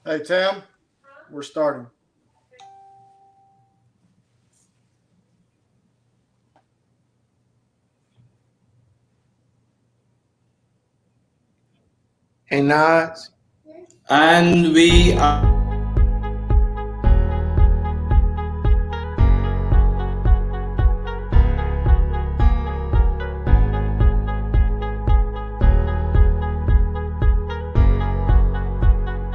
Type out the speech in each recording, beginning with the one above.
Hey, Tam, we're starting. Hey, Nas. And we are live. Good evening, everyone. Video Patrick here of the Unique Couples.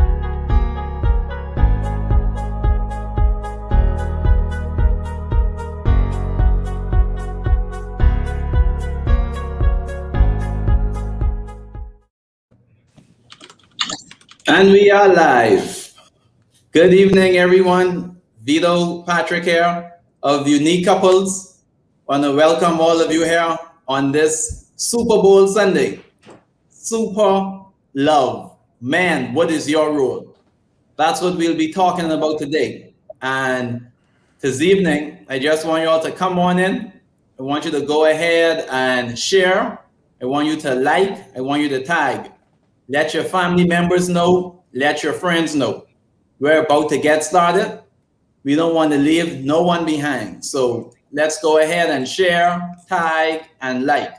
Want to welcome all of you here on this Super Bowl Sunday. And we are excited about tonight. Tonight is not just Super Bowl, but tonight is man. And we are live. Good evening, everyone. Vito Patrick here of Unique Couples. Want to welcome all of you here on this Super Bowl Sunday. Super love. Man, what is your role? That's what we'll be talking about today. And this evening, I just want you all to come on in. I want you to go ahead and share. I want you to like. I want you to tag. Let your family members know. Let your friends know. We're about to get started. We don't want to leave no one behind. So let's go ahead and share, tag, and like.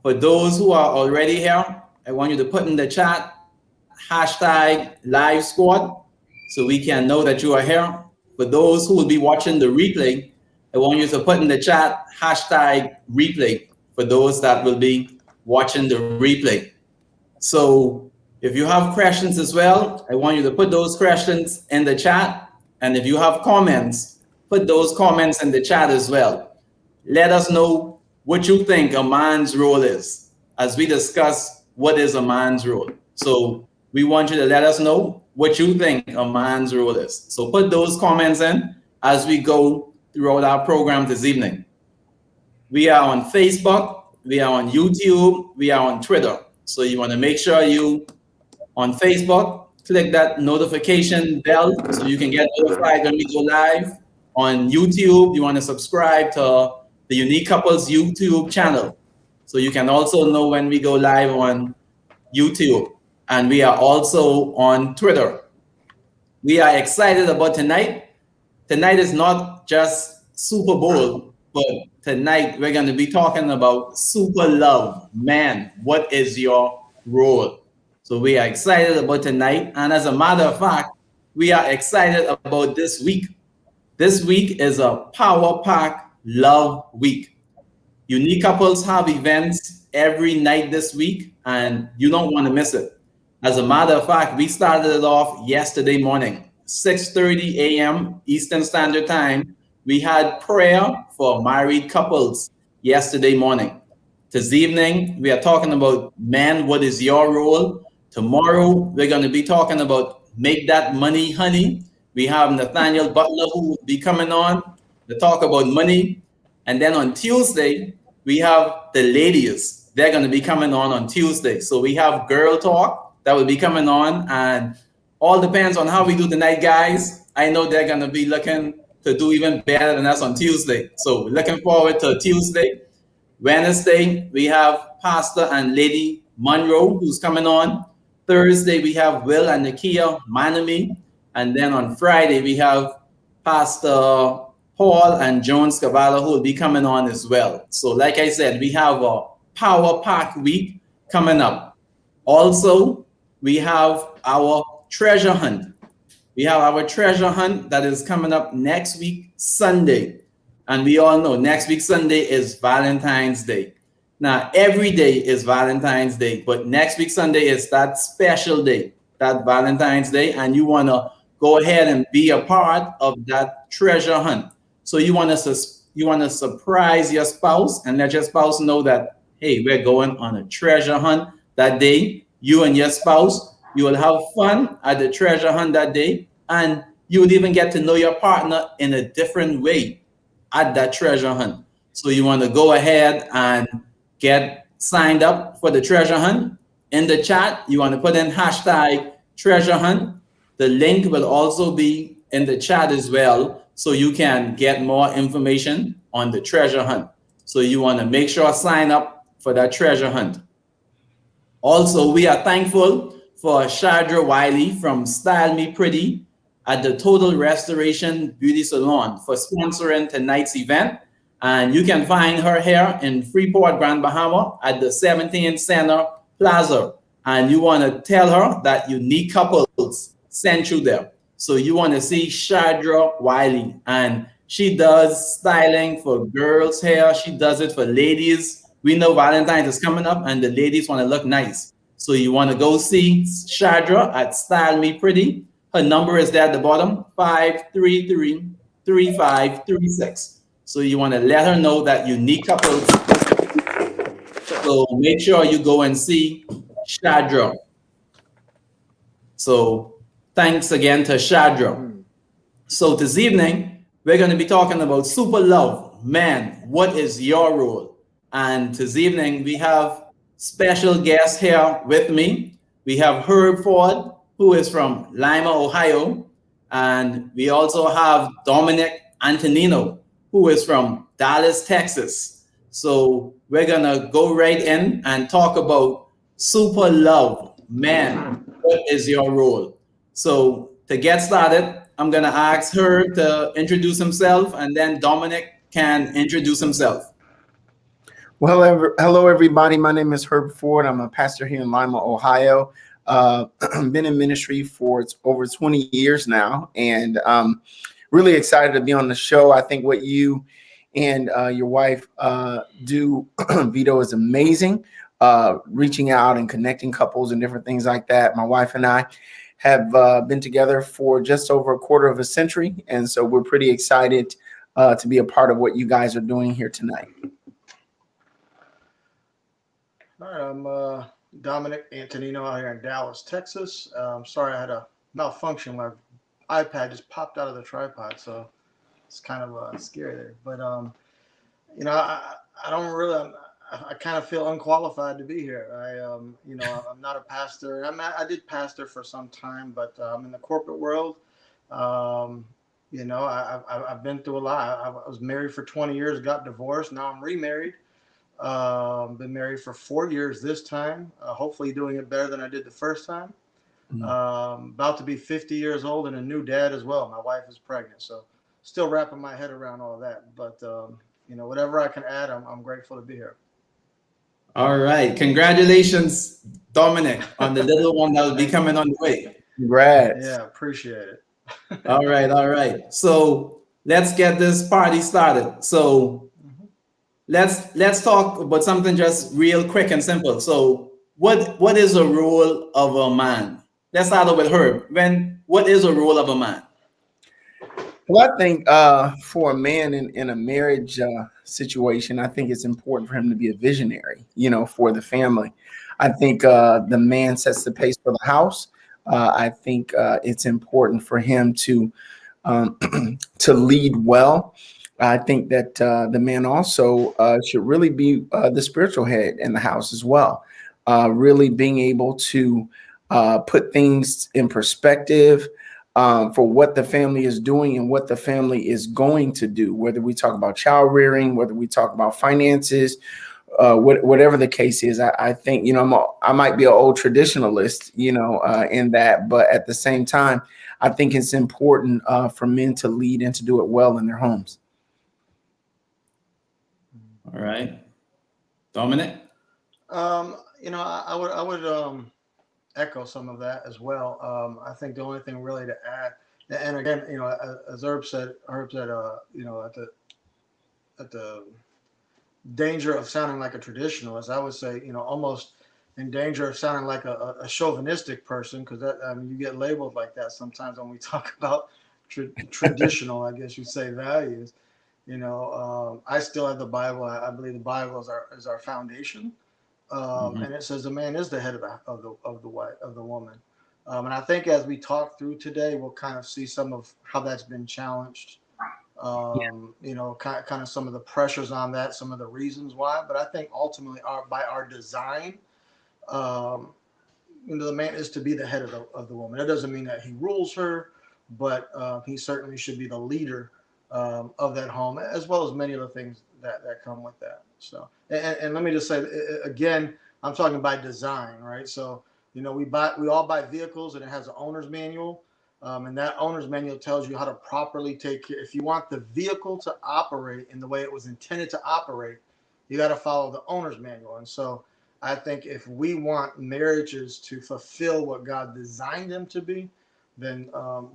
For those who are already here, I want you to put in the chat hashtag live squad so we can know that you are here. For those who will be watching the replay, I want you to put in the chat hashtag replay for those that will be watching the replay. So if you have questions as well, I want you to put those questions in the chat. And if you have comments, put those comments in the chat as well. Let us know what you think a man's role is as we discuss what is a man's role. So we want you to let us know what you think a man's role is. So put those comments in as we go throughout our program this evening. We are on Facebook, we are on YouTube, we are on Twitter. So you want to make sure you on Facebook, click that notification bell so you can get notified when we go live. On YouTube, you want to subscribe to the Unique Couples YouTube channel so you can also know when we go live on YouTube. And we are also on Twitter. We are excited about tonight. Tonight is not just Super Bowl, but tonight we're going to be talking about super love. Man, what is your role? So we are excited about tonight. And as a matter of fact, we are excited about this week. This week is a Power Pack Love Week. Unique Couples have events every night this week, and you don't want to miss it. As a matter of fact, we started it off yesterday morning, 6:30 a.m. Eastern Standard Time. We had prayer for married couples yesterday morning. This evening, we are talking about, man, what is your role? Tomorrow, we're going to be talking about make that money, honey. We have Nathaniel Butler who will be coming on to talk about money. And then on Tuesday, we have the ladies. They're going to be coming on Tuesday. So we have girl talk that will be coming on. And all depends on how we do tonight, guys. I know they're going to be looking to do even better than us on Tuesday. So looking forward to Tuesday. Wednesday, we have Pastor and Lady Monroe who's coming on. Thursday, we have Will and Nakia Manami. And then on Friday, we have Pastor Paul and Jones Cavallo who will be coming on as well. So like I said, we have a Power Pack week coming up. Also, we have our treasure hunt. We have our treasure hunt that is coming up next week, Sunday. And we all know next week, Sunday is Valentine's Day. Now, every day is Valentine's Day, but next week, Sunday is that special day, that Valentine's Day, and you want to go ahead and be a part of that treasure hunt. So you want to surprise your spouse and let your spouse know that, hey, we're going on a treasure hunt that day. You and your spouse, you will have fun at the treasure hunt that day, and you would even get to know your partner in a different way at that treasure hunt. So you want to go ahead and get signed up for the treasure hunt. In the chat, you want to put in hashtag treasure hunt. The link will also be in the chat as well, so you can get more information on the treasure hunt. So you want to make sure sign up for that treasure hunt. Also, we are thankful for Shadra Wiley from Style Me Pretty at the Total Restoration Beauty Salon for sponsoring tonight's event. And you can find her here in Freeport, Grand Bahama at the 17th Center Plaza. And you want to tell her that Unique Couples sent you there. So you want to see Shadra Wiley. And she does styling for girls' hair. She does it for ladies. We know Valentine's is coming up and the ladies want to look nice. So you want to go see Shadra at Style Me Pretty. Her number is there at the bottom, 533-3536. So you want to let her know that Unique Couples. So make sure you go and see Shadra. So thanks again to Shadra. So this evening, we're going to be talking about super love. Man, what is your role? And this evening, we have special guests here with me. We have Herb Ford, who is from Lima, Ohio. And we also have Dominick Antonino, who is from Dallas, Texas. So we're going to go right in and talk about super love. Man, what is your role? So to get started, I'm going to ask her to introduce himself, and then Dominick can introduce himself. Well, hello, everybody. My name is Herb Ford. I'm a pastor here in Lima, Ohio. Been in ministry for over 20 years now, and really excited to be on the show. I think what you and your wife do, Vito, is amazing. Reaching out and connecting couples and different things like that. My wife and I have been together for just over a quarter of a century, and so we're pretty excited to be a part of what you guys are doing here tonight. All right, I'm Dominick Antonino out here in Dallas, Texas. Sorry I had a malfunction. My iPad just popped out of the tripod, so it's kind of scary there. But I don't really. I kind of feel unqualified to be here. I'm not a pastor. I did pastor for some time, but I'm in the corporate world. I've been through a lot. I was married for 20 years, got divorced. Now I'm remarried. Been married for 4 years this time. Hopefully doing it better than I did the first time. About to be 50 years old and a new dad as well. My wife is pregnant, so still wrapping my head around all that. But whatever I can add, I'm grateful to be here. All right, congratulations, Dominick, on the little one that will be coming on the way. Congrats. Yeah, appreciate it. All right. So let's get this party started. So let's talk about something just real quick and simple. So what is the role of a man? Let's start off with Herb. What is the role of a man? Well, I think for a man in a marriage situation, I think it's important for him to be a visionary, for the family. I think the man sets the pace for the house. I think it's important for him to to lead well. I think that the man also should really be the spiritual head in the house as well. Really being able to put things in perspective for what the family is doing and what the family is going to do, whether we talk about child rearing, whether we talk about finances, whatever the case is. I think, I might be an old traditionalist, in that, but at the same time, I think it's important for men to lead and to do it well in their homes. All right. Dominick? I would echo some of that as well. I think the only thing really to add, and again, as Herb said, at the danger of sounding like a traditionalist, I would say, almost in danger of sounding like a chauvinistic person, because you get labeled like that sometimes when we talk about traditional, I guess you'd say, values. I still have the Bible. I believe the Bible is our foundation. And it says the man is the head of the woman. And I think as we talk through today, we'll kind of see some of how that's been challenged. Kind of some of the pressures on that, some of the reasons why. But I think ultimately, by our design, the man is to be the head of the woman. That doesn't mean that he rules her, but he certainly should be the leader of that home, as well as many of the things that come with that. So, and let me just say again, I'm talking by design, right? So we all buy vehicles, and it has an owner's manual. And that owner's manual tells you how to properly take care. If you want the vehicle to operate in the way it was intended to operate, you got to follow the owner's manual. And so I think if we want marriages to fulfill what God designed them to be, then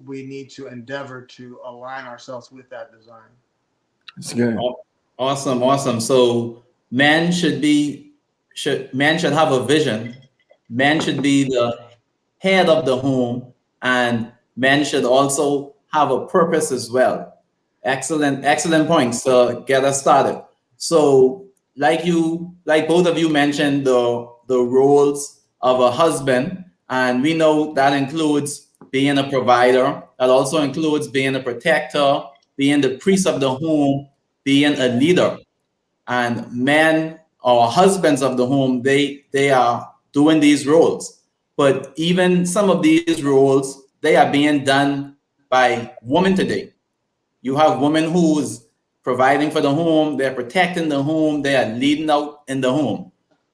we need to endeavor to align ourselves with that design. That's good. Awesome. So men should have a vision. Men should be the head of the home, and men should also have a purpose as well. Excellent points to get us started. So, like both of you mentioned the roles of a husband, and we know that includes being a provider. That also includes being a protector, being the priest of the home, being a leader. And men or husbands of the home, they are doing these roles. But even some of these roles, they are being done by women today. You have women who's providing for the home, they're protecting the home, they are leading out in the home.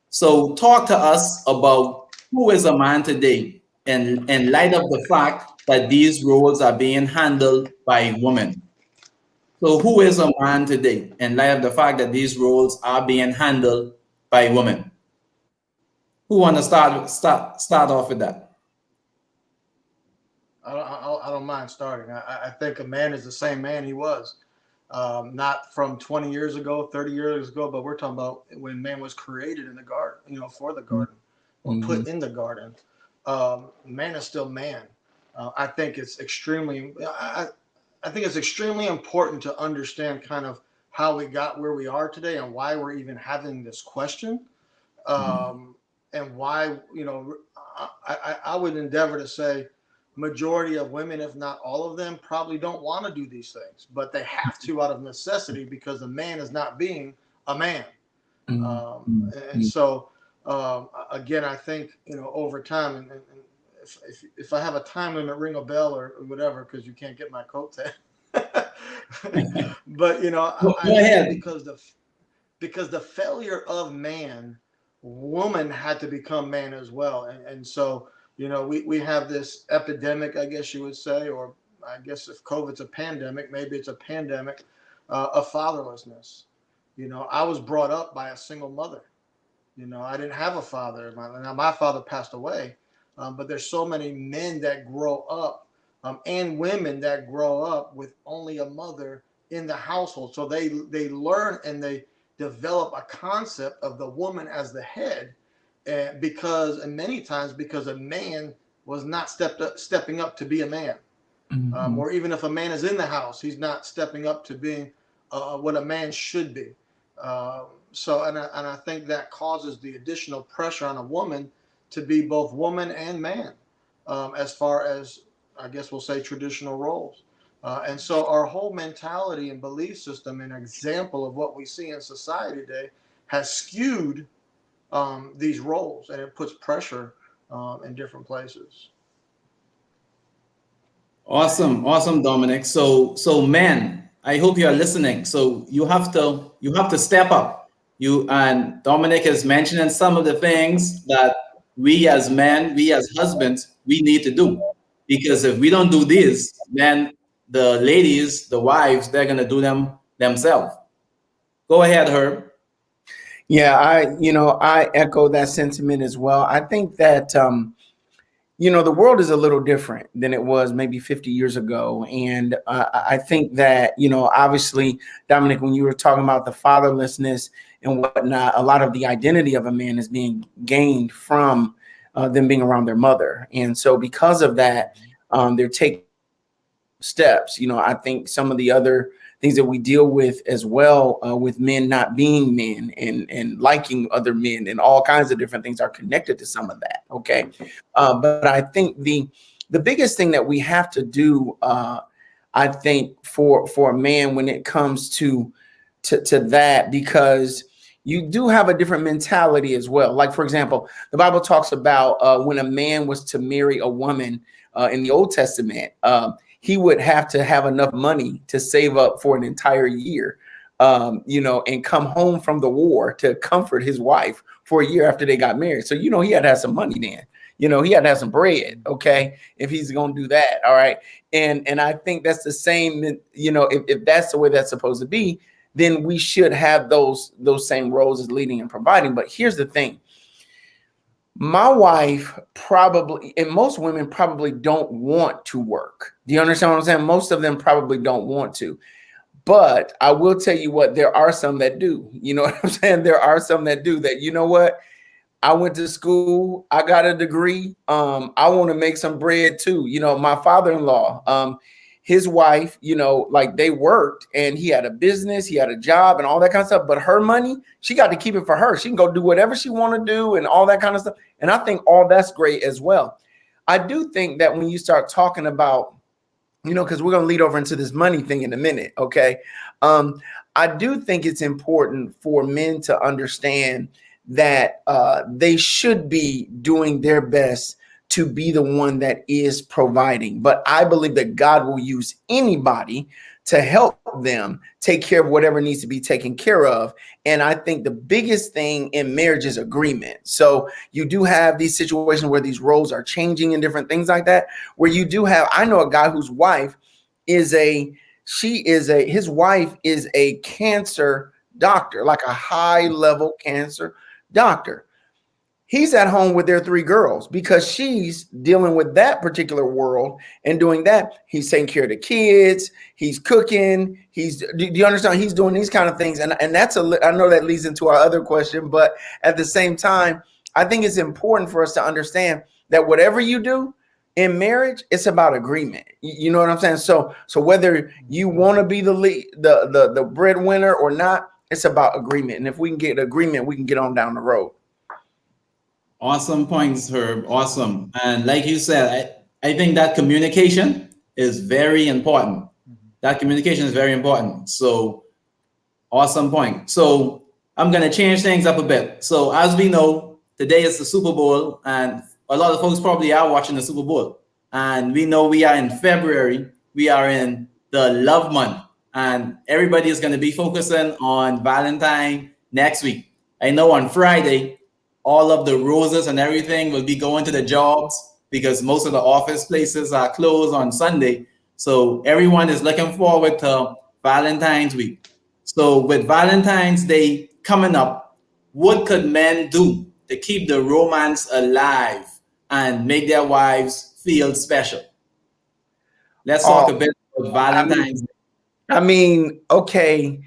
So talk to us about who is a man today in light of the fact that these roles are being handled by women. So who is a man today in light of the fact that these roles are being handled by women? Who want to start off with that? I don't mind starting. I think a man is the same man he was, not from 20 years ago, 30 years ago, but we're talking about when man was created in the garden, for the garden, or put in the garden. Man is still man. I think it's extremely. I think it's extremely important to understand kind of how we got where we are today and why we're even having this question, and why I would endeavor to say majority of women, if not all of them, probably don't want to do these things, but they have to out of necessity because the man is not being a man. And so again, I think over time, and if I have a time limit, ring a bell or whatever, because you can't get my coat tag. But Go ahead. because the failure of man, woman had to become man as well, and so we have this epidemic, I guess you would say, or I guess if COVID's a pandemic, maybe it's a pandemic of fatherlessness. I was brought up by a single mother. I didn't have a father. My father passed away, but there's so many men that grow up and women that grow up with only a mother in the household. So they learn and they develop a concept of the woman as the head, and many times because a man was not stepping up to be a man, or even if a man is in the house, he's not stepping up to being what a man should be. So I think that causes the additional pressure on a woman to be both woman and man, as far as I guess we'll say traditional roles. And so our whole mentality and belief system, an example of what we see in society today, has skewed these roles, and it puts pressure in different places. Awesome, Dominic. So men, I hope you are listening. So you have to step up. You and Dominic is mentioning some of the things that we as men, we as husbands, we need to do. Because if we don't do this, then the ladies, the wives, they're gonna do them themselves. Go ahead, Herb. Yeah, I echo that sentiment as well. I think that the world is a little different than it was maybe 50 years ago. And I think that, obviously, Dominic, when you were talking about the fatherlessness and whatnot, a lot of the identity of a man is being gained from them being around their mother. And so because of that, they're taking steps. I think some of the other things that we deal with as well, with men not being men and liking other men and all kinds of different things are connected to some of that. Okay. But I think the biggest thing that we have to do, I think for a man when it comes to that, because you do have a different mentality as well. Like, for example, the Bible talks about when a man was to marry a woman in the Old Testament, he would have to have enough money to save up for an entire year, and come home from the war to comfort his wife for a year after they got married. So, he had to have some money then, You know, he had to have some bread, okay, if he's gonna do that. All right. And I think that's the same, you know, if that's the way that's supposed to be, then we should have those same roles as leading and providing. But here's the thing. My wife probably, and most women probably don't want to work. Do you understand what I'm saying? Most of them probably don't want to. But I will tell you what, there are some that do. You know what I'm saying? There are some that do that. You know what? I went to school. I got a degree. I want to make some bread too. You know, my father-in-law, his wife, you know, like they worked and he had a business, he had a job and all that kind of stuff. But her money, she got to keep it for her. She can go do whatever she want to do and all that kind of stuff. And I think all that's great as well. I do think that when you start talking about, you know, because we're going to lead over into this money thing in a minute. Okay. I do think it's important for men to understand that they should be doing their best to be the one that is providing. But I believe that God will use anybody to help them take care of whatever needs to be taken care of. And I think the biggest thing in marriage is agreement. So you do have these situations where these roles are changing and different things like that, where you do have, I know a guy whose wife is his wife is a cancer doctor, like a high level cancer doctor. He's at home with their 3 girls because she's dealing with that particular world and doing that. He's taking care of the kids. He's cooking. Do you understand? He's doing these kind of things. And that's I know that leads into our other question, but at the same time, I think it's important for us to understand that whatever you do in marriage, it's about agreement. You know what I'm saying? So whether you want to be the lead, the breadwinner or not, it's about agreement. And if we can get agreement, we can get on down the road. Awesome points, Herb. Awesome. And like you said, I think that communication is very important. That communication is very important. So awesome point. So I'm going to change things up a bit. So as we know, today is the Super Bowl and a lot of folks probably are watching the Super Bowl. And we know we are in February. We are in the love month and everybody is going to be focusing on Valentine next week. I know on Friday, all of the roses and everything will be going to the jobs because most of the office places are closed on Sunday. So everyone is looking forward to Valentine's week. So with Valentine's Day coming up, what could men do to keep the romance alive and make their wives feel special? Let's talk a bit about Valentine's Day. I mean, okay,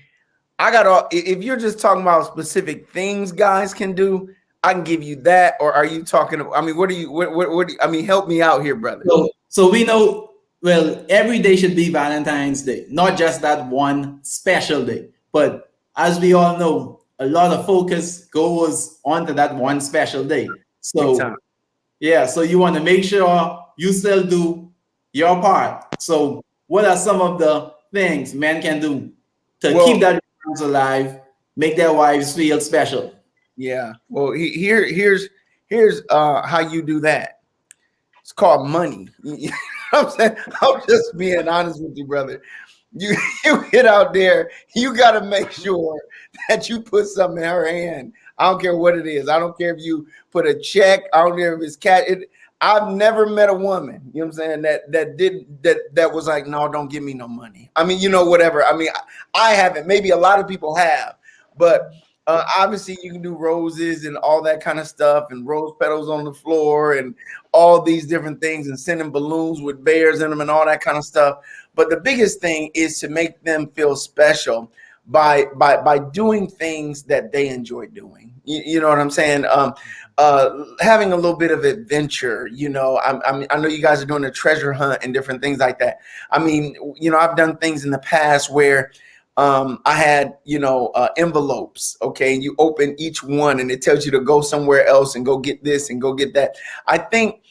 if you're just talking about specific things guys can do, I can give you that, or are you talking? I mean, what I mean, help me out here, brother. So we know, well, every day should be Valentine's Day, not just that one special day. But as we all know, a lot of focus goes onto that one special day. So yeah, so you want to make sure you still do your part. So what are some of the things men can do to keep that romance alive, make their wives feel special? Yeah. Well, here's how you do that. It's called money. You know what I'm saying? I'm just being honest with you, brother. You get out there, you got to make sure that you put something in her hand. I don't care what it is. I don't care if you put a check. I don't care if it's cash. I've never met a woman, you know what I'm saying, that was like, no, don't give me no money. I mean, you know, whatever. I mean, I haven't. Maybe a lot of people have, but obviously you can do roses and all that kind of stuff and rose petals on the floor and all these different things and sending balloons with bears in them and all that kind of stuff. But the biggest thing is to make them feel special by doing things that they enjoy doing. You know what I'm saying? Having a little bit of adventure, you know, I know you guys are doing a treasure hunt and different things like that. I mean, you know, I've done things in the past where I had, you know, envelopes, okay, and you open each one and it tells you to go somewhere else and go get this and go get that. I think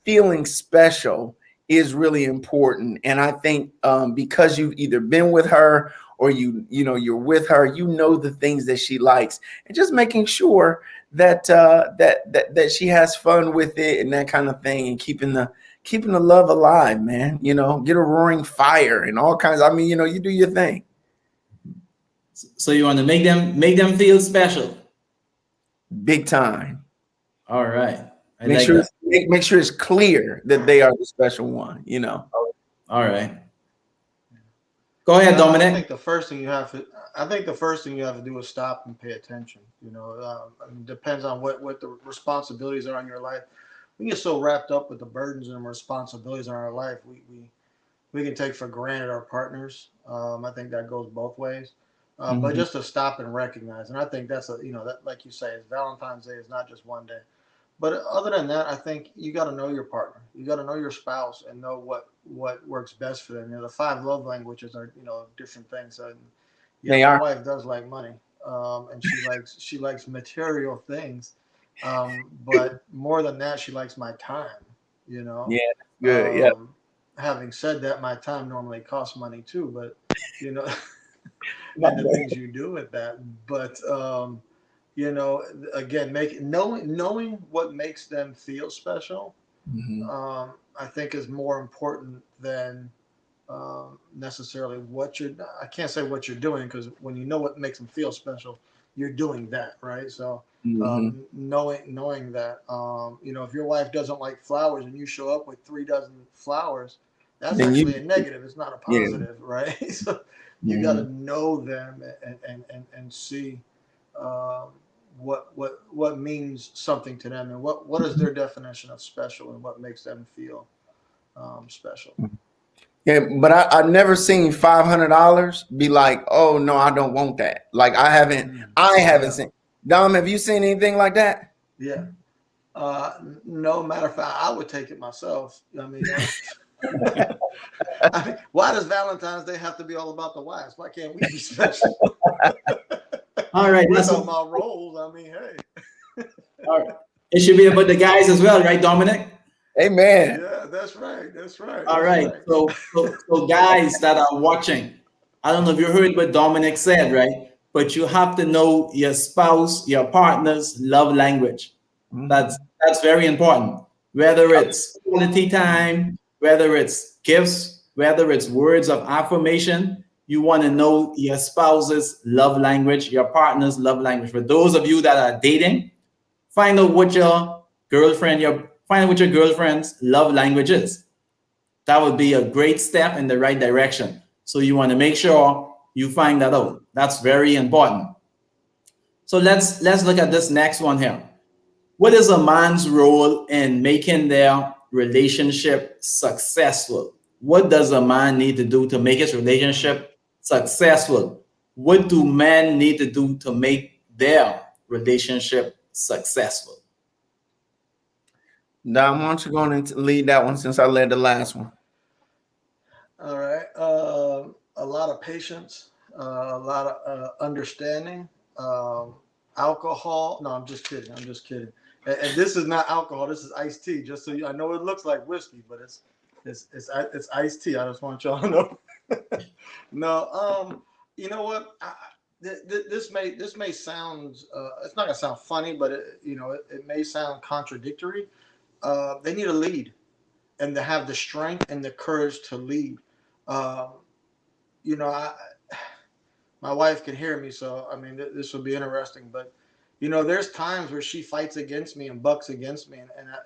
feeling special is really important. And I think because you've either been with her or you're with her, you know the things that she likes, and just making sure that that she has fun with it and that kind of thing, and keeping the love alive, man. You know, get a roaring fire and all kinds. I mean, you know, you do your thing. So you want to make them feel special, big time. All right. I like that. Make sure it's clear that they are the special one. You know. All right. Go ahead, I Dominic. think the first thing you have to, I think the first thing you have to do is stop and pay attention. I mean, depends on what the responsibilities are in your life. We get so wrapped up with the burdens and responsibilities in our life, we can take for granted our partners. I think that goes both ways. But Mhm. just to stop and recognize, and I think that's that, like you say, is Valentine's Day is not just one day. But other than that, I think you got to know your partner. You got to know your spouse and know what works best for them. The five love languages are different things. And yeah, They my are. wife does like money, and she likes material things. But more than that, she likes my time. You know. Yeah. Good. Yeah. Um, Having said that, my time normally costs money too. But you know, My and the bad. things you do with that. But you know, again, knowing what makes them feel special, Mhm. I think is more important than necessarily what you're. I can't say what you're doing because when you know what makes them feel special, you're doing that, right? So Mhm. knowing that, if your wife doesn't like flowers and you show up with 3 dozen flowers, that's Then actually you. a negative. It's not a Yeah. positive, right? So you got to Mhm. know them and see um, what means something to them and what is their definition of special and what makes them feel special. Yeah, but I never seen $500 be like, oh no, I don't want that. Like I haven't Yeah, seen. Dom, have you seen anything like that? yeah. No matter of fact, I would take it myself. I mean, I mean, why does Valentine's Day have to be all about the wives? Why can't we be special? All right. We're That's talking about roles. I mean, hey, all right. It should be about the guys as well, right, Dominic? Amen. yeah, that's right. That's right. All That's right. right. So guys that are watching, I don't know if you heard what Dominic said, right? But you have to know your spouse, your partner's love language. That's Mhm. that's very important. Whether it's quality time, whether it's gifts, whether it's words of affirmation, you want to know your spouse's love language, your partner's love language. For those of you that are dating, find out what your find out what your girlfriend's love language is. That would be a great step in the right direction. So you want to make sure you find that out. That's very important. So let's look at this next one here. What is a man's role in making their relationship successful? What does a man need to do to make his relationship successful? What do men need to do to make their relationship successful? Dom, why don't you go on and lead that one since I led the last one? All right. A lot of patience, a lot of understanding. Um, Alcohol. No, I'm just kidding. I'm just kidding. And this is not alcohol. This is iced tea. Just so I know it looks like whiskey, but it's iced tea. I just want y'all to know. No. You know what? This may sound. It's not gonna sound funny, but it may sound contradictory. They need a lead and to have the strength and the courage to lead. Um, I, my wife can hear me, so I mean, this will be interesting. But there's times where she fights against me and bucks against me,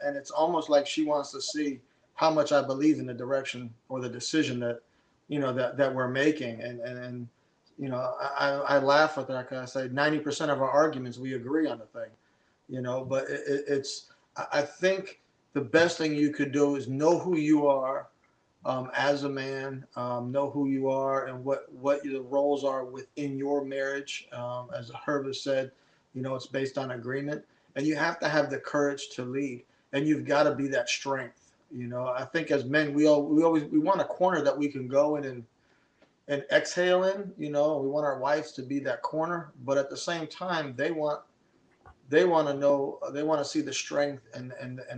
and it's almost like she wants to see how much I believe in the direction or the decision that we're making. And I laugh at that because I say 90% of our arguments we agree on the thing. But I think the best thing you could do is know who you are as a man, know who you are and what the roles are within your marriage. As Herb has said, it's based on agreement, and you have to have the courage to lead, and you've got to be that strength. I think as men, we want a corner that we can go in and exhale in. We want our wives to be that corner, but at the same time, they want to know, they want to see the strength and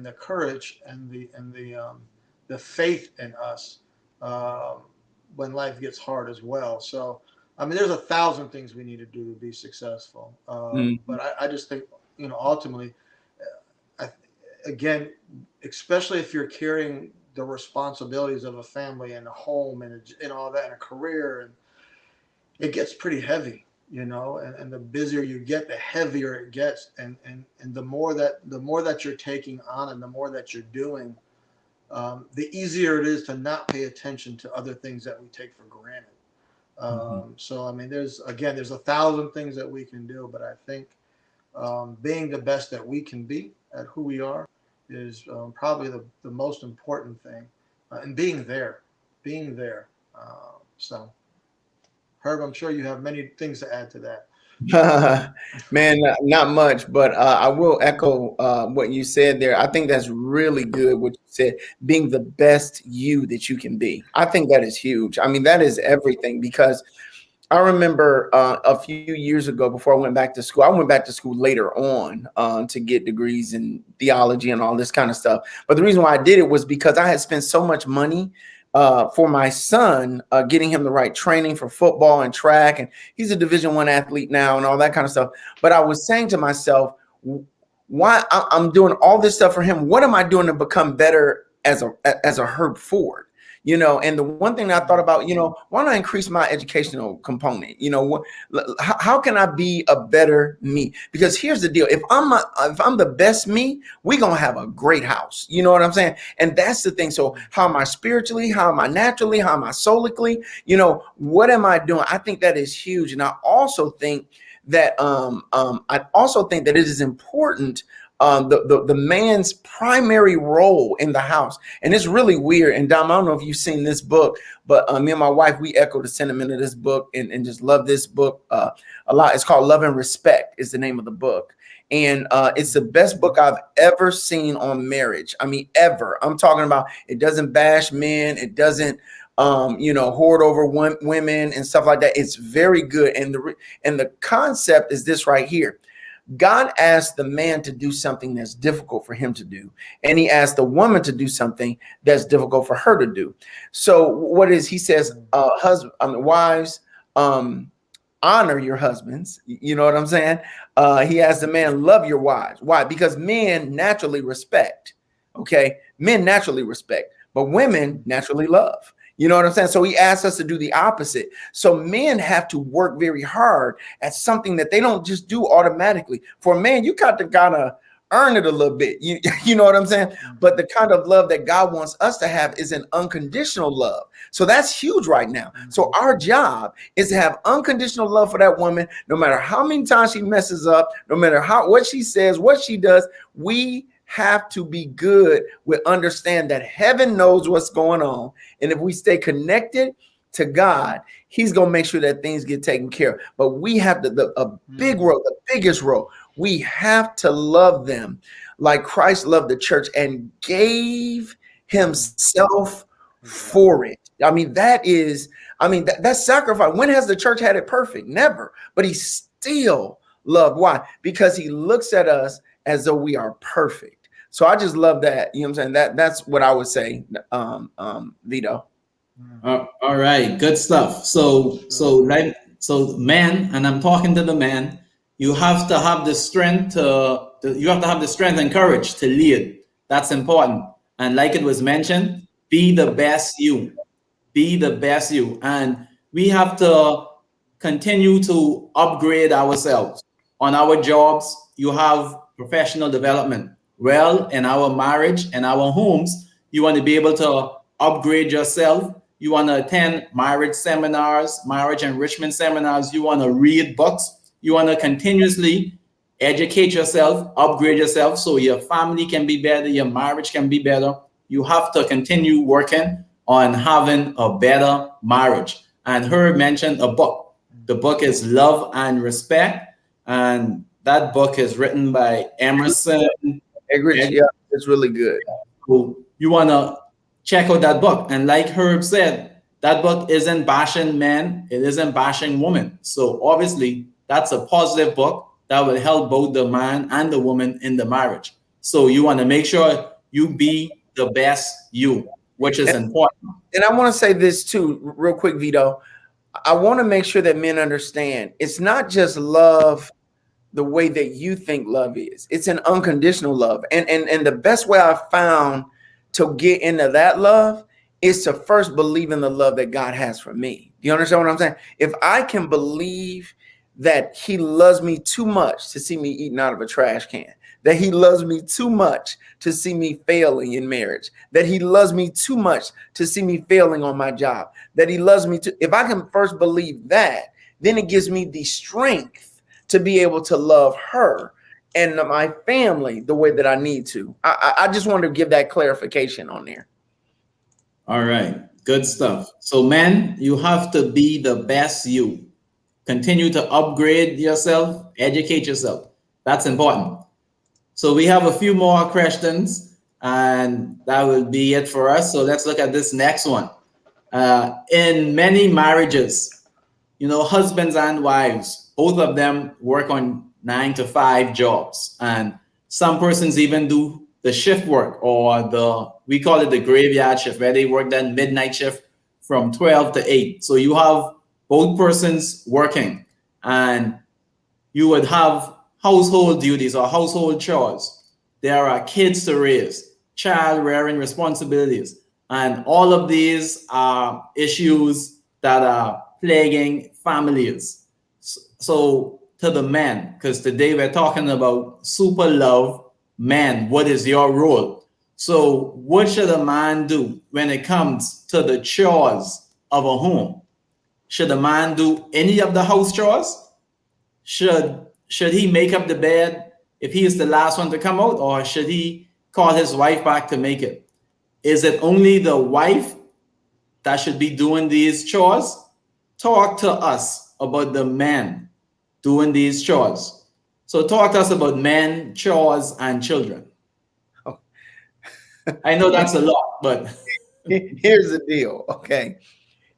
the courage and the faith in us um, when life gets hard as well. So I mean, there's 1,000 things we need to do to be successful, Mhm. but I just think ultimately, I, again, especially if you're carrying the responsibilities of a family and a home and all that and a career, and it gets pretty heavy. you know, and the busier you get, the heavier it gets, and the more that you're taking on, and the more that you're doing, the easier it is to not pay attention to other things that we take for granted. So I mean, there's 1,000 things that we can do, but I think being the best that we can be at who we are is probably the most important thing, and being there. So, Herb, I'm sure you have many things to add to that. Man, not much, but I will echo what you said there. I think that's really good what you said, being the best you that you can be. I think that is huge. I mean, that is everything, because I remember a few years ago, before I went back to school, I went back to school later on to get degrees in theology and all this kind of stuff. But the reason why I did it was because I had spent so much money for my son, getting him the right training for football and track. And he's a Division I athlete now and all that kind of stuff. But I was saying to myself, why I'm doing all this stuff for him? What am I doing to become better as a Herb Ford? You know, and the one thing that I thought about, you know, why not increase my educational component? You know, how can I be a better me? Because here's the deal: if I'm the best me, we're gonna have a great house. You know what I'm saying? And that's the thing. So how am I spiritually? How am I naturally? How am I solically? You know, what am I doing? I think that is huge, and I also think that it is important. The man's primary role in the house. And it's really weird. And Dom, I don't know if you've seen this book, but me and my wife, we echo the sentiment of this book and just love this book a lot. It's called Love and Respect is the name of the book. And it's the best book I've ever seen on marriage. I mean, ever. I'm talking about, it doesn't bash men. It doesn't, hoard over women and stuff like that. It's very good. And the concept is this right here. God asked the man to do something that's difficult for him to do, and he asked the woman to do something that's difficult for her to do. So what is he says, wives, honor your husbands. You know what I'm saying? He asked the man, love your wives. Why? Because men naturally respect. Okay, men naturally respect, but women naturally love. You know what I'm saying? So he asked us to do the opposite. So men have to work very hard at something that they don't just do automatically. For a man, you got to kind of earn it a little bit. You know what I'm saying? But the kind of love that God wants us to have is an unconditional love. So that's huge right now. So our job is to have unconditional love for that woman, no matter how many times she messes up, no matter what she says, what she does. We have to be good with understand that heaven knows what's going on. And if we stay connected to God, he's going to make sure that things get taken care of. But we have a big role, the biggest role. We have to love them like Christ loved the church and gave himself for it. I mean, that sacrifice. When has the church had it perfect? Never. But he still loved. Why? Because he looks at us as though we are perfect. So I just love that. You know what I'm saying? That's what I would say, Vito. All right, good stuff. So man, and I'm talking to the man, you have to have the strength and courage to lead. That's important. And like it was mentioned, be the best you. Be the best you. And we have to continue to upgrade ourselves. On our jobs, you have professional development. Well, in our marriage and our homes, you want to be able to upgrade yourself. You want to attend marriage seminars, marriage enrichment seminars. You want to read books. You want to continuously educate yourself, upgrade yourself so your family can be better, your marriage can be better. You have to continue working on having a better marriage. And Herb mentioned a book. The book is Love and Respect. And that book is written by Emerson. Yeah, it's really good. So you want to check out that book. And like Herb said, that book isn't bashing men. It isn't bashing women. So obviously, that's a positive book that will help both the man and the woman in the marriage. So you want to make sure you be the best you, which is important. And I want to say this too, real quick, Vito. I want to make sure that men understand it's not just love the way that you think love is. It's an unconditional love. And the best way I've found to get into that love is to first believe in the love that God has for me. Do you understand what I'm saying? If I can believe that he loves me too much to see me eating out of a trash can, that he loves me too much to see me failing in marriage, that he loves me too much to see me failing on my job, that he loves me to. If I can first believe that, then it gives me the strength to be able to love her and my family the way that I need to. I just wanted to give that clarification on there. All right, good stuff. So, men, you have to be the best you. Continue to upgrade yourself, educate yourself. That's important. So, we have a few more questions, and that will be it for us. So, let's look at this next one. In many marriages, husbands and wives, both of them work on 9 to 5 jobs, and some persons even do the shift work, or we call it the graveyard shift, where they work that midnight shift from 12 to 8. So you have both persons working, and you would have household duties or household chores. There are kids to raise, child rearing responsibilities, and all of these are issues that are plaguing families. So, to the men, because today we're talking about super love, man, what is your role? So, what should a man do when it comes to the chores of a home? Should a man do any of the house chores? Should he make up the bed if he is the last one to come out, or should he call his wife back to make it? Is it only the wife that should be doing these chores? Talk to us about the men doing these chores. So talk to us about men, chores, and children. I know that's a lot, but Here's the deal. Okay.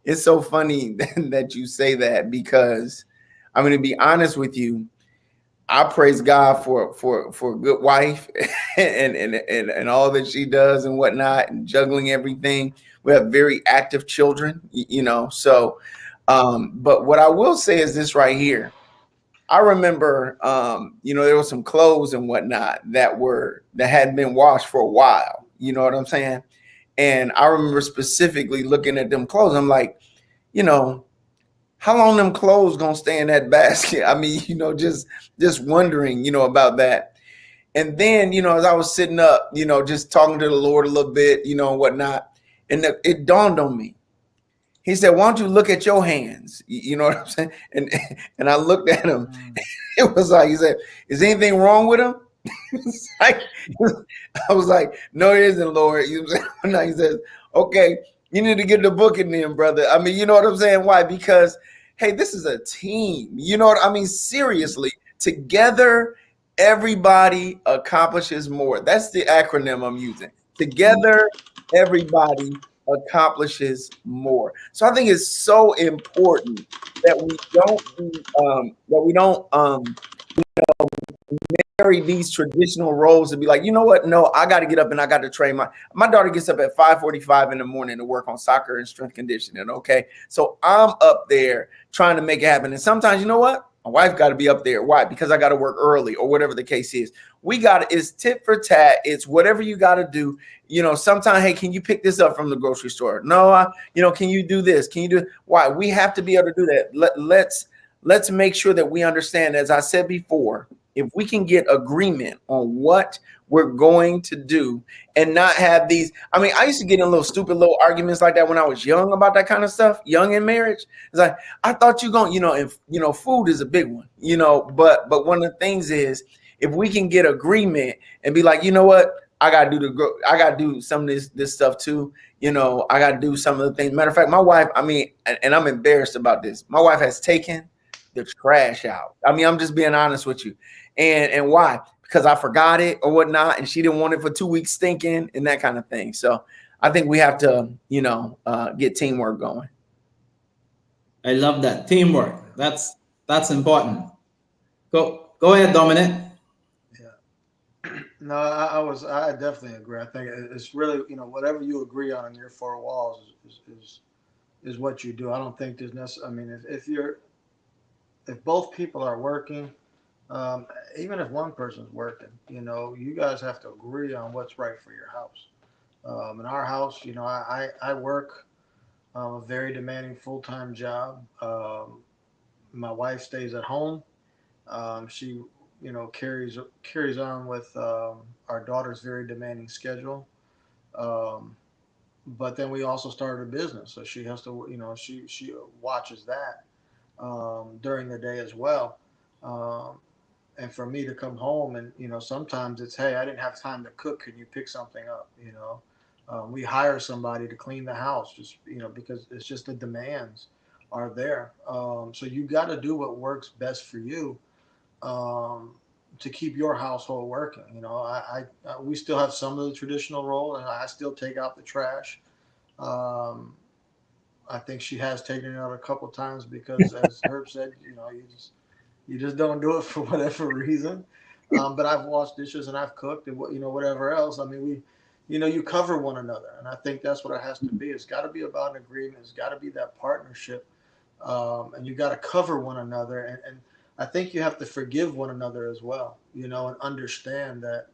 It's so funny that you say that, because I'm going to be honest with you. I praise God for a good wife and all that she does and whatnot, and juggling everything. We have very active children, So, but what I will say is this right here. I remember, there were some clothes and whatnot that hadn't been washed for a while. You know what I'm saying? And I remember specifically looking at them clothes. I'm like, you know, how long them clothes gonna stay in that basket? I mean, just wondering, about that. And then, as I was sitting up, just talking to the Lord a little bit, and whatnot, and it dawned on me. He said, "Why don't you look at your hands?" You know what I'm saying? And I looked at him. It was like, he said, "Is anything wrong with him?" It's like, I was like, "No, it isn't, Lord." You know what I'm saying? He says, "Okay, you need to get the book in them, brother." I mean, you know what I'm saying? Why? Because, hey, this is a team. You know what I mean? Seriously, together, everybody accomplishes more. That's the acronym I'm using. Together, everybody accomplishes more. So I think it's so important that we don't marry these traditional roles and be like, you know what? No, I got to get up and I got to train. My daughter gets up at 5:45 in the morning to work on soccer and strength conditioning. Okay, so I'm up there trying to make it happen. And sometimes, you know what? My wife got to be up there. Why? Because I got to work early or whatever the case is. It's tit for tat. It's whatever you got to do. Sometimes, hey, can you pick this up from the grocery store? No, can you do this? Can you do? Why? We have to be able to do that. Let's make sure that we understand, as I said before, if we can get agreement on what we're going to do and not have these. I mean, I used to get in little stupid little arguments like that when I was young about that kind of stuff, young in marriage. It's like, I thought you going, and food is a big one, but one of the things is, if we can get agreement and be like, you know what, I gotta do some of this stuff too. I gotta do some of the things. Matter of fact, my wife, I mean, and I'm embarrassed about this. My wife has taken the trash out. I mean, I'm just being honest with you. And why? Because I forgot it or whatnot, and she didn't want it for 2 weeks stinking and that kind of thing. So I think we have to, get teamwork going. I love that teamwork. That's important. Go ahead, Dominic. Yeah. No, I definitely agree. I think it's really, whatever you agree on in your four walls is what you do. I don't think there's necessarily. I mean, if both people are working, um, even if one person's working, you guys have to agree on what's right for your house. In our house, I work a very demanding full time job. My wife stays at home. She, carries on with our daughter's very demanding schedule. Um, but then we also started a business, so she has to, she watches that during the day as well. Um, and for me to come home and sometimes it's, hey, I didn't have time to cook, can you pick something up, we hire somebody to clean the house, just because it's just the demands are there. So you got to do what works best for you, um, to keep your household working. We still have some of the traditional role, and I still take out the trash. um, I think she has taken it out a couple times because, as Herb said, you just don't do it for whatever reason. But I've washed dishes and I've cooked and whatever else. I mean, you cover one another, and I think that's what it has to be. It's got to be about an agreement. It's got to be that partnership, and you got to cover one another. And I think you have to forgive one another as well. And understand that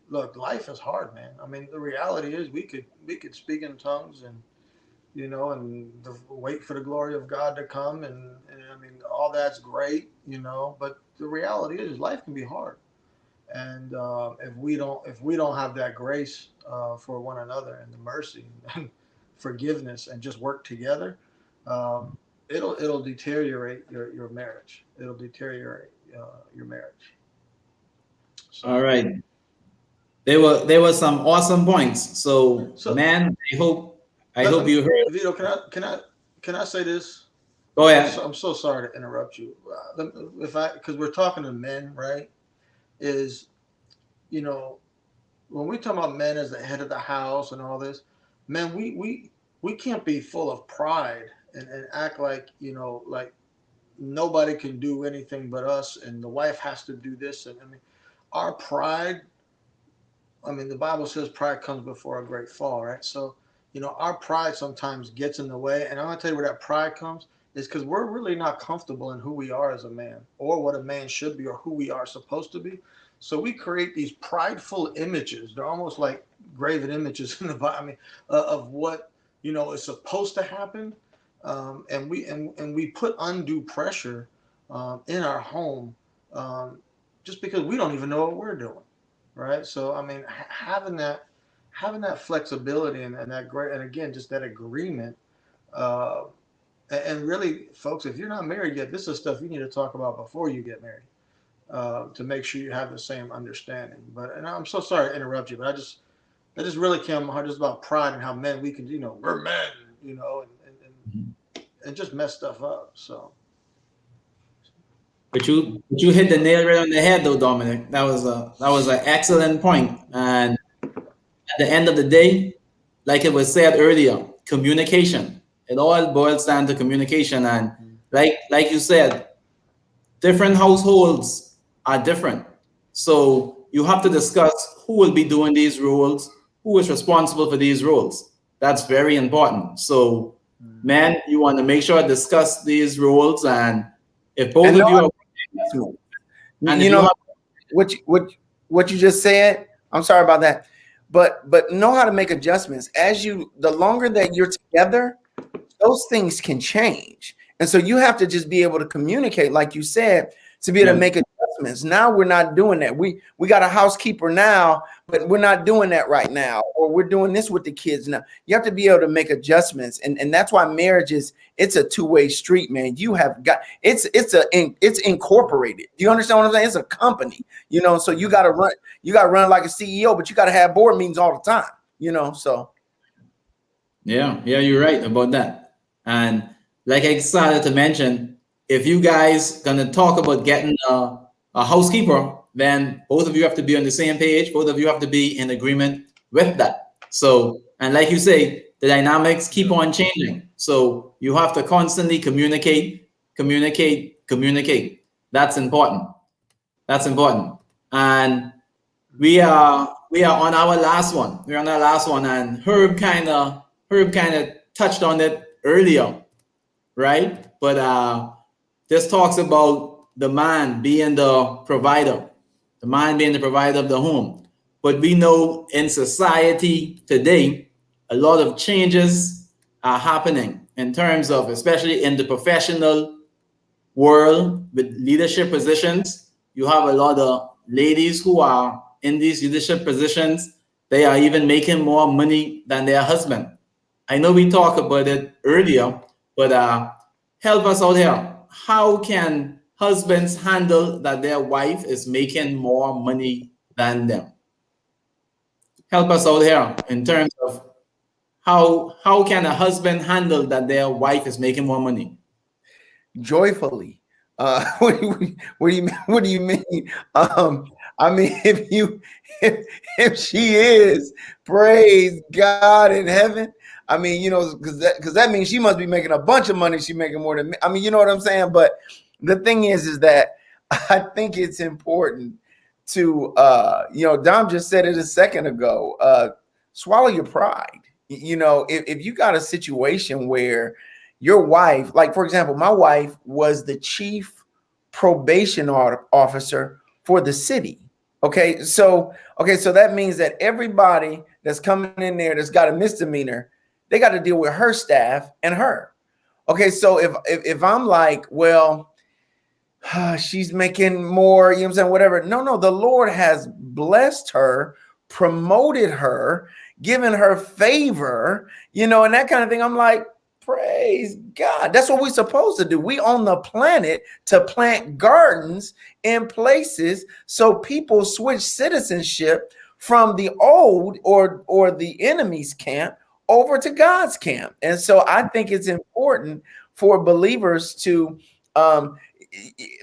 look, life is hard, man. I mean, the reality is we could speak in tongues and wait for the glory of God to come, and I mean all that's great, but the reality is life can be hard, and if we don't have that grace for one another and the mercy and forgiveness and just work together, um, it'll deteriorate your marriage. It'll deteriorate your marriage. All So right. There were some awesome points. So, so man, I let hope me, you heard. Vito, can I say this? Go I'm so, ahead. I'm so sorry to interrupt you. If I Because we're talking to men, right? Is you know when we talk about men as the head of the house and all this, man, we can't be full of pride and act like like nobody can do anything but us, and the wife has to do this. And I mean, our pride. I mean, the Bible says pride comes before a great fall, right? So, our pride sometimes gets in the way. And I'm going to tell you where that pride comes is because we're really not comfortable in who we are as a man or what a man should be or who we are supposed to be. So we create these prideful images. They're almost like graven images in the Bible, I mean, of what, is supposed to happen. And we put undue pressure in our home, um, just because we don't even know what we're doing, right? So I mean, having that flexibility and that great, and again, just that agreement. Uh, and really, folks, if you're not married yet, this is stuff you need to talk about before you get married, to make sure you have the same understanding. And I'm so sorry to interrupt you, but I just really came on my heart just about pride and how men we can, we're men, and just mess stuff up. So But you hit the nail right on the head, though, Dominic. That was an excellent point. And at the end of the day, like it was said earlier, communication. It all boils down to communication. And like you said, different households are different. So you have to discuss who will be doing these roles, who is responsible for these roles. That's very important. So, man, you want to make sure to discuss these roles, and if both And of no you are, adjustment. and You if you know have, what you just said. I'm sorry about that, but know how to make adjustments as the longer that you're together, those things can change. And so you have to just be able to communicate, like you said, to be able to yeah, make adjustments. Now we're not doing that. We got a housekeeper now, but we're not doing that right now, or we're doing this with the kids now. You have to be able to make adjustments, and that's why marriage it's a two-way street, man. You have got it's incorporated. Do you understand what I'm saying? It's a company, so you got to run like a CEO, but you got to have board meetings all the time. So yeah, you're right about that. And like I started to mention, if you guys gonna talk about getting a housekeeper, then both of you have to be on the same page. Both of you have to be in agreement with that. So, and like you say, the dynamics keep on changing. So you have to constantly communicate, communicate, communicate. That's important. That's important. And we are on our last one. We're on our last one, and Herb kind of touched on it earlier, right? But this talks about the man being the man being the provider of the home. But we know in society today, a lot of changes are happening in terms of, especially in the professional world with leadership positions, you have a lot of ladies who are in these leadership positions. They are even making more money than their husband. I know we talked about it earlier, but help us out here. How can husbands handle that their wife is making more money than them? Help us out here in terms of how can a husband handle that their wife is making more money? Joyfully. What do you mean? I mean, if she is, praise God in heaven. I mean, because that means she must be making a bunch of money. She making more than me. I mean, you know what I'm saying? But the thing is that I think it's important to Dom just said it a second ago. Swallow your pride. If you got a situation where your wife, like for example, my wife was the chief probation officer for the city. So that means that everybody that's coming in there that's got a misdemeanor, they got to deal with her staff and her. Okay, so if I'm like, well, she's making more, you know what I'm saying, whatever. No, the Lord has blessed her, promoted her, given her favor, and that kind of thing. I'm like, praise God. That's what we're supposed to do. We on the planet to plant gardens in places so people switch citizenship from the old or the enemy's camp over to God's camp. And so I think it's important for believers to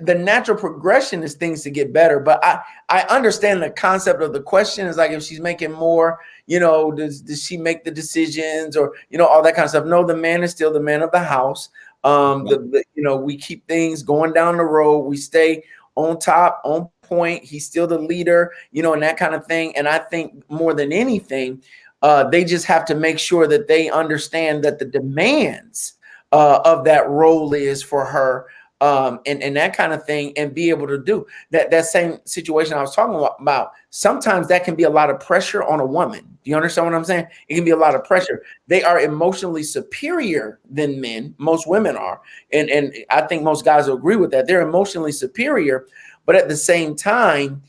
the natural progression is things to get better, but I understand the concept of the question is like, if she's making more, does she make the decisions or all that kind of stuff? No, the man is still the man of the house. We keep things going down the road, we stay on top, on point. He's still the leader, and that kind of thing. And I think more than anything, they just have to make sure that they understand that the demands of that role is for her, and that kind of thing, and be able to do that same situation I was talking about. Sometimes that can be a lot of pressure on a woman. Do you understand what I'm saying? It can be a lot of pressure. They are emotionally superior than men. Most women are. And I think most guys will agree with that. They're emotionally superior, but at the same time,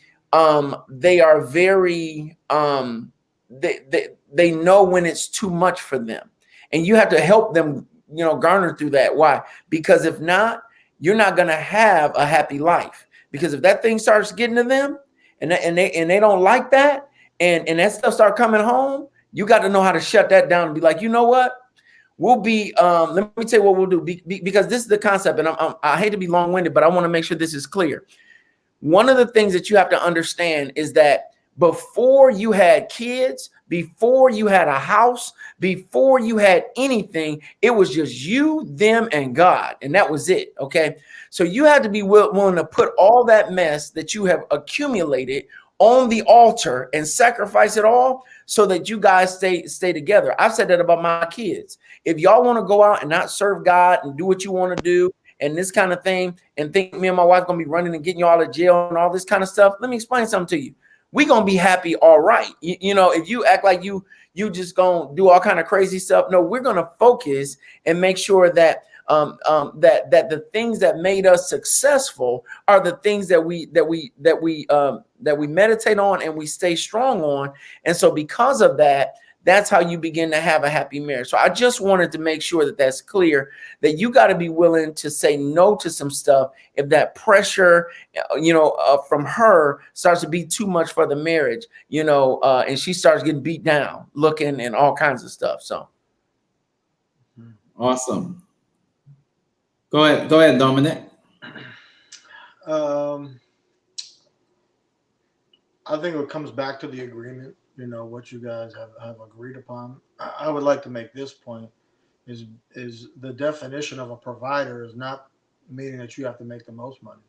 they are very, they know when it's too much for them. And you have to help them, garner through that. Why? Because if not, you're not going to have a happy life. Because if that thing starts getting to them and they don't like that, and that stuff start coming home, you got to know how to shut that down and be like, you know what? We'll be, let me tell you what we'll do, because this is the concept, and I hate to be long-winded, but I want to make sure this is clear. One of the things that you have to understand is that before you had kids, before you had a house, before you had anything, it was just you, them, and God. And that was it. Okay. So you had to be willing to put all that mess that you have accumulated on the altar and sacrifice it all so that you guys stay together. I've said that about my kids. If y'all want to go out and not serve God and do what you want to do and this kind of thing, and think me and my wife gonna be running and getting you all out of jail and all this kind of stuff, let me explain something to you. We gonna be happy, all right. If you act like you just gonna do all kind of crazy stuff, no, we're gonna focus and make sure that that the things that made us successful are the things that we meditate on and we stay strong on. And so because of that, that's how you begin to have a happy marriage. So I just wanted to make sure that that's clear, that you got to be willing to say no to some stuff if that pressure, from her starts to be too much for the marriage, and she starts getting beat down, looking and all kinds of stuff. So. Awesome. Go ahead, Dominic. I think it comes back to the agreement, what you guys have agreed upon. I would like to make this point is the definition of a provider is not meaning that you have to make the most money,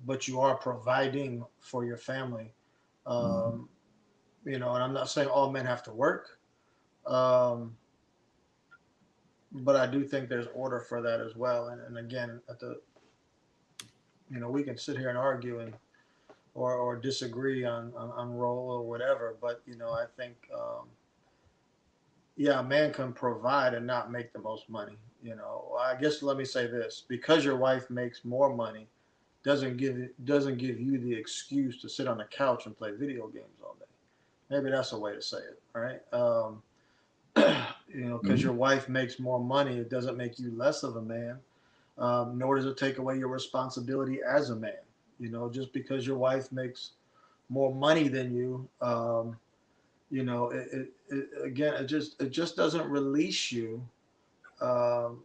but you are providing for your family. And I'm not saying all men have to work, but I do think there's order for that as well. And again, we can sit here and argue or disagree on role or whatever, but I think a man can provide and not make the most money. You know, I guess let me say this: because your wife makes more money, doesn't give you the excuse to sit on the couch and play video games all day. Maybe that's a way to say it, right? You know, because Mhm. your wife makes more money, it doesn't make you less of a man, nor does it take away your responsibility as a man. You know, just because your wife makes more money than you, you know, again, it just doesn't release you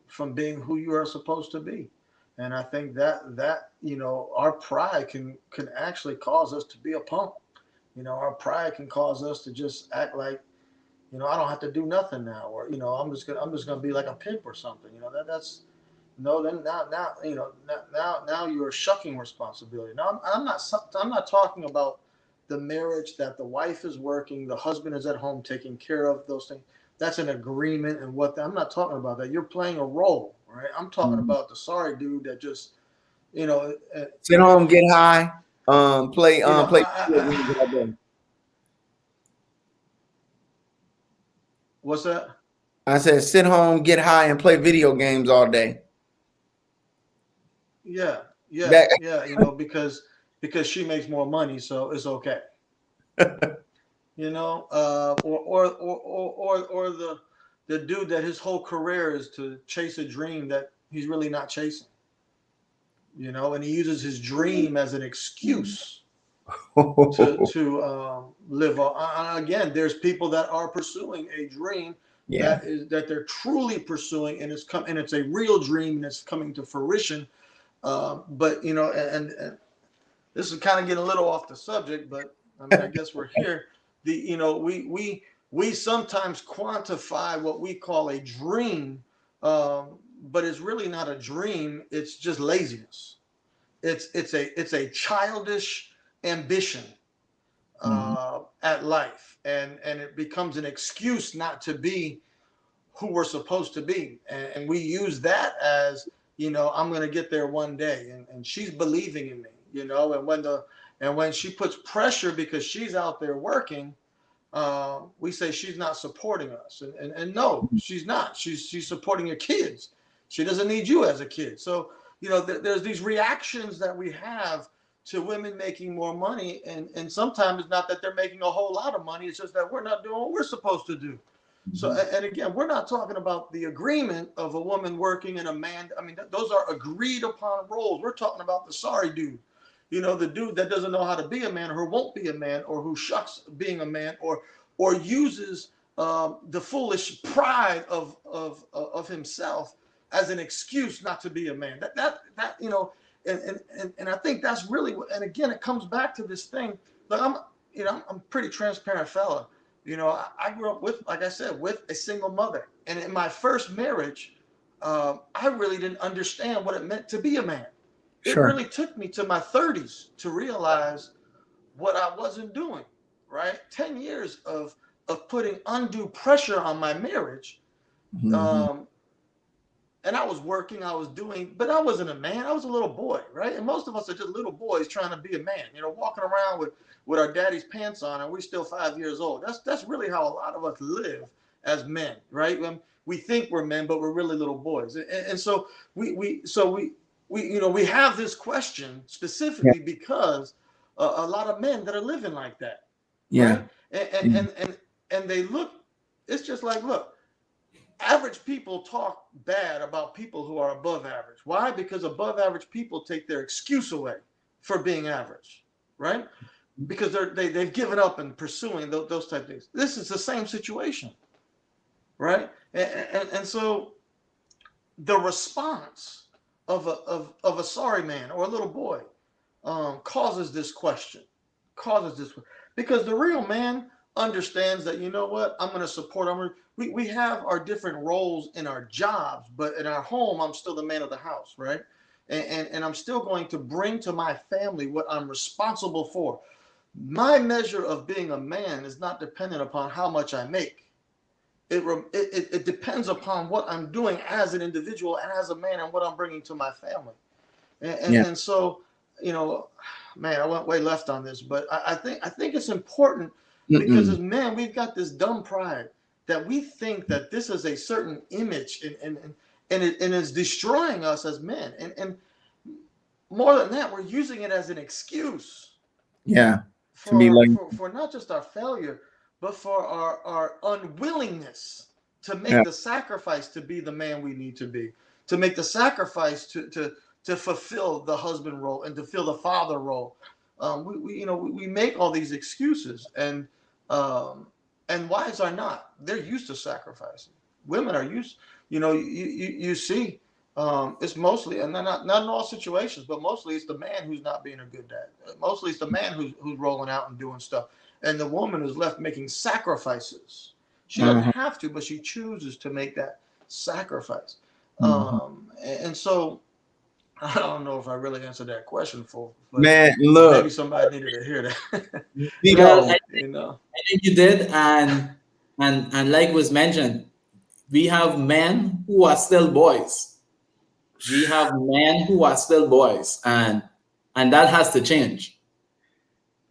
from being who you are supposed to be. And I think that you know, our pride can actually cause us to be a punk. You know, our pride can cause us to just act like, you know, I don't have to do nothing now, or you know, I'm just gonna be like a pimp or something. You know, that's no. Then now you know now you're shucking responsibility. Now I'm not talking about the marriage that the wife is working, the husband is at home taking care of those things. That's an agreement and what I'm not talking about that. You're playing a role, right? I'm talking Mhm. about the sorry dude that just you know Sit home, get high, you know play video games all day. what's that? I said, sit home, get high, and play video games all day. Yeah, yeah, That yeah. You know because she makes more money, so it's okay. You know, or the dude that his whole career is to chase a dream that he's really not chasing. You know, and he uses his dream as an excuse to live on. And again, there's people that are pursuing a dream yeah. that they're truly pursuing, and it's a real dream and it's coming to fruition. But you know, and this is kind of getting a little off the subject, but I mean, I guess we're here. The you know, we sometimes quantify what we call a dream, but it's really not a dream. It's just laziness. It's a childish ambition Mhm. at life, and it becomes an excuse not to be who we're supposed to be, and we use that as you know I'm going to get there one day, and she's believing in me, you know, and when she puts pressure because she's out there working, we say she's not supporting us, and no, she's not. She's supporting your kids. She doesn't need you as a kid. So you know, there's these reactions that we have to women making more money, and sometimes it's not that they're making a whole lot of money. It's just that we're not doing what we're supposed to do. So, Mhm. and again, we're not talking about the agreement of a woman working and a man. I mean, those are agreed upon roles. We're talking about the sorry dude, you know, the dude that doesn't know how to be a man, or won't be a man, or who shucks being a man, or uses the foolish pride of himself as an excuse not to be a man. That you know, and I think that's really. And again, it comes back to this thing. Like I'm a pretty transparent fella. You know, I grew up with, like I said, with a single mother, and in my first marriage, I really didn't understand what it meant to be a man. It Sure. really took me to my 30s to realize what I wasn't doing, right? 10 years of putting undue pressure on my marriage. Mhm. Um, and I was working, I was doing, but I wasn't a man. I was a little boy, right? And most of us are just little boys trying to be a man, you know, walking around with our daddy's pants on, and we're still 5 years old. That's really how a lot of us live as men, right? We think we're men, but we're really little boys. And so we you know we have this question Yeah. specifically because a lot of men that are living like that, Yeah. right? And they look. It's just like, look, average people talk bad about people who are above average. Why? Because above average people take their excuse away for being average, right? Because they've given up in pursuing those type of things. This is the same situation, right? And so the response of a sorry man or a little boy causes this question, causes this because the real man understands that, you know what, I'm going to support. We have our different roles in our jobs, but in our home I'm still the man of the house, right? And I'm still going to bring to my family what I'm responsible for. My measure of being a man is not dependent upon how much I make. It depends upon what I'm doing as an individual and as a man, and what I'm bringing to my family. Yeah. And so, you know, man, I went way left on this, but I think it's important because Mm-mm. as men, we've got this dumb pride that we think that this is a certain image, and it's destroying us as men. And more than that, we're using it as an excuse Yeah. To be like, for not just our failure, but for our unwillingness to yeah. make the sacrifice to be the man we need to be, to make the sacrifice to fulfill the husband role and to fill the father role. We make all these excuses, and wives are not. They're used to sacrificing. Women are used. You see, it's mostly, and not in all situations, but mostly it's the man who's not being a good dad. Mostly it's the man who's rolling out and doing stuff, and the woman is left making sacrifices. She doesn't Mhm. have to, but she chooses to make that sacrifice. Mhm. And so I don't know if I really answered that question but Man, maybe look, somebody needed to hear that. Well, Vito. I think you did, and like was mentioned, we have men who are still boys. We have men who are still boys, and that has to change.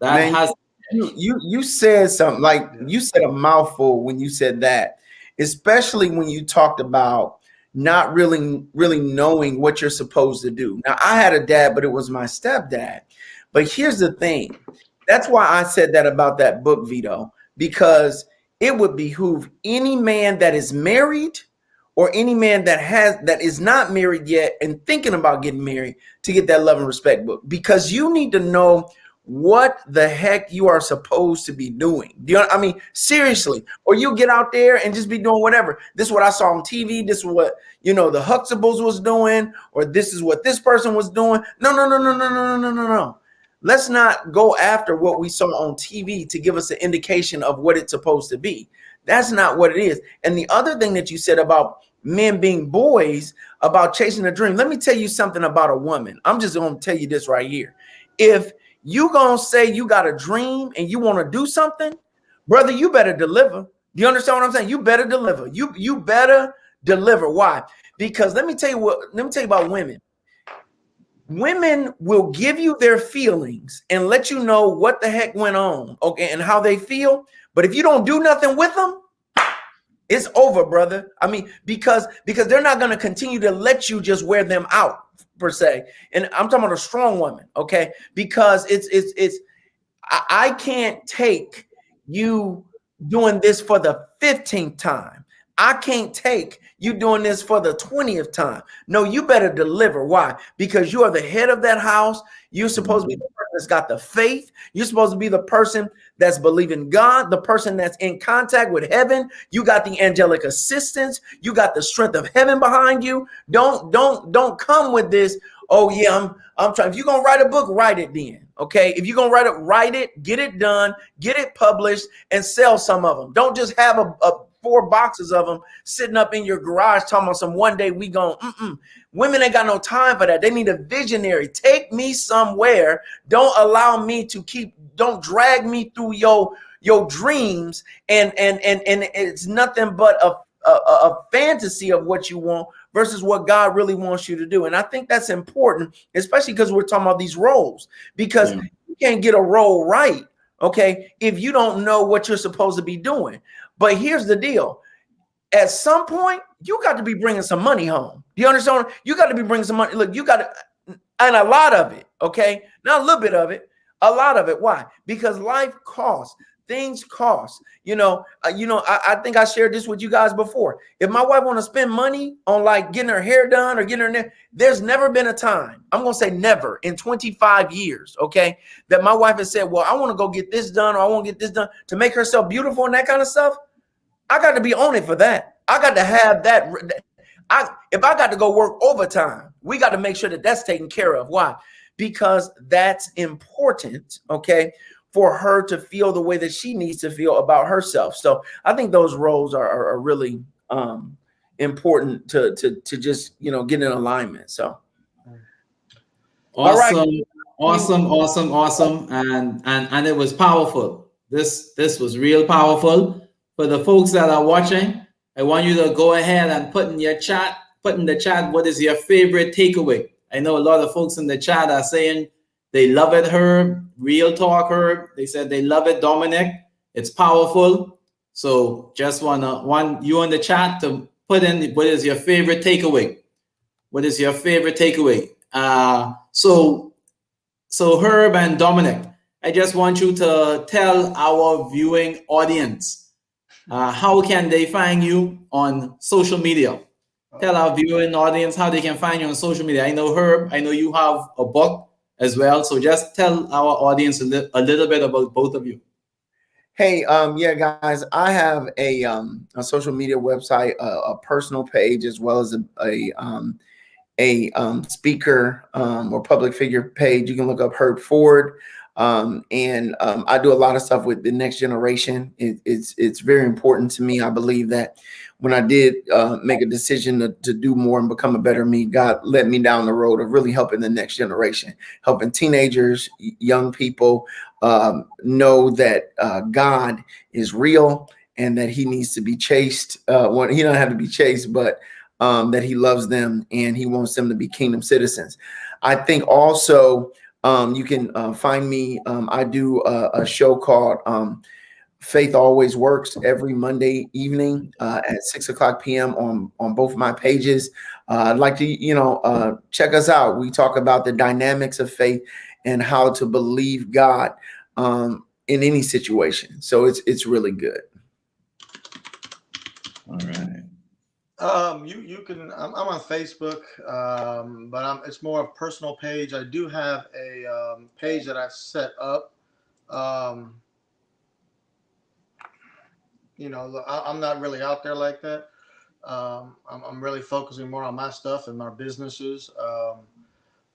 That Man, has to you change. you you said something like Yeah. you said a mouthful when you said that, especially when you talked about not really knowing what you're supposed to do. Now, I had a dad, but it was my stepdad. But here's the thing. That's why I said that about that book, Vito, because it would behoove any man that is married or any man that is not married yet and thinking about getting married to get that love and respect book, because you need to know what the heck you are supposed to be doing. Do you know, I mean, seriously, or you get out there and just be doing whatever. This is what I saw on TV. This is what, the Huxtables was doing, or this is what this person was doing. No, no, no, no, no, no, no, no, no. Let's not go after what we saw on TV to give us an indication of what it's supposed to be. That's not what it is. And the other thing that you said about men being boys, about chasing a dream. Let me tell you something about a woman. I'm just going to tell you this right here. If you gonna say you got a dream and you want to do something, brother, you better deliver. Do you understand what I'm saying? You better deliver. You better deliver. Why? Because let me tell you about women. Women will give you their feelings and let you know what the heck went on, okay, and how they feel. But if you don't do nothing with them, it's over, brother. I mean, because they're not going to continue to let you just wear them out per se. And I'm talking about a strong woman, okay? Because I can't take you doing this for the 15th time. I can't take you doing this for the 20th time. No, you better deliver. Why? Because you are the head of that house. You're supposed to be the person that's got the faith. You're supposed to be the person that's believing God, the person that's in contact with heaven. You got the angelic assistance. You got the strength of heaven behind you. Don't come with this. Oh yeah, I'm trying. If you're gonna write a book, write it then. Okay. If you're gonna write it, get it done, get it published, and sell some of them. Don't just have a 4 boxes of them sitting up in your garage talking about some one day we gon' Women ain't got no time for that. They need a visionary. Take me somewhere. Don't allow me to don't drag me through your dreams and it's nothing but a fantasy of what you want versus what God really wants you to do. And I think that's important, especially because we're talking about these roles, because you can't get a role right, okay, if you don't know what you're supposed to be doing. But here's the deal. At some point, you got to be bringing some money home. Do you understand? You got to be bringing some money. Look, you got to, and a lot of it, okay? Not a little bit of it, a lot of it. Why? Because life costs. Things cost. I think I shared this with you guys before. If my wife want to spend money on like getting her hair done or getting her, there's never been a time, I'm going to say never in 25 years, okay, that my wife has said, well, I want to go get this done or I want to get this done to make herself beautiful and that kind of stuff. I got to be on it for that. I got to have that. If I got to go work overtime, we got to make sure that that's taken care of. Why? Because that's important, okay, for her to feel the way that she needs to feel about herself. So I think those roles are really important to just get in alignment. So Awesome, all right. awesome, and it was powerful. This was real powerful. For the folks that are watching, I want you to go ahead and put in the chat, what is your favorite takeaway. I know a lot of folks in the chat are saying they love it, Herb. Real talk, Herb. They said they love it, Dominick. It's powerful. So just want you in the chat to put in what is your favorite takeaway. What is your favorite takeaway? So Herb and Dominic, I just want you to tell our viewing audience how can they find you on social media. Tell our viewing audience how they can find you on social media. I know Herb, I know you have a book as well. So just tell our audience a little bit about both of you. Hey, yeah, guys, I have a social media website, a personal page, as well as a speaker or public figure page. You can look up Herb Ford. And I do a lot of stuff with the next generation. It's very important to me. I believe that when I did make a decision to do more and become a better me, God led me down the road of really helping the next generation, helping teenagers, young people know that God is real and that he needs to be chased. When he don't have to be chased, but that he loves them and he wants them to be kingdom citizens. I think also you can find me. I do a show called Faith Always Works every Monday evening at 6 o'clock p.m. on both of my pages. I'd like to, check us out. We talk about the dynamics of faith and how to believe God in any situation. So it's really good. All right. You can. I'm on Facebook, but it's more of a personal page. I do have a page that I've set up. Um, I'm not really out there like that. I'm really focusing more on my stuff and my businesses.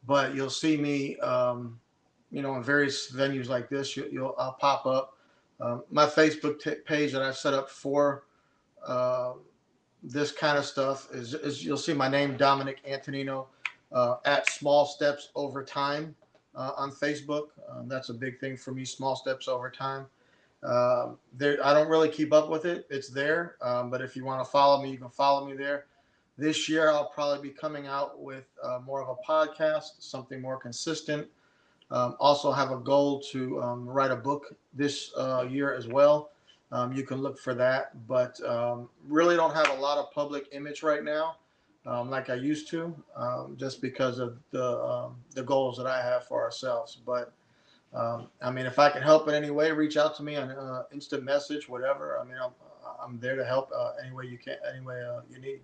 But you'll see me, in various venues like this. I'll pop up. My Facebook page that I've set up for. Uh, this kind of stuff is you'll see my name, Dominick Antonino, at Small Steps Over Time on Facebook. That's a big thing for me. Small steps over time. There, I don't really keep up with it. It's there, but if you want to follow me, you can follow me there. This year, I'll probably be coming out with more of a podcast, something more consistent. Also, have a goal to write a book this year as well. You can look for that, but really don't have a lot of public image right now, like I used to, just because of the goals that I have for ourselves. But I mean, if I can help in any way, reach out to me on instant message, whatever. I mean, I'm there to help any way you can, any way you need.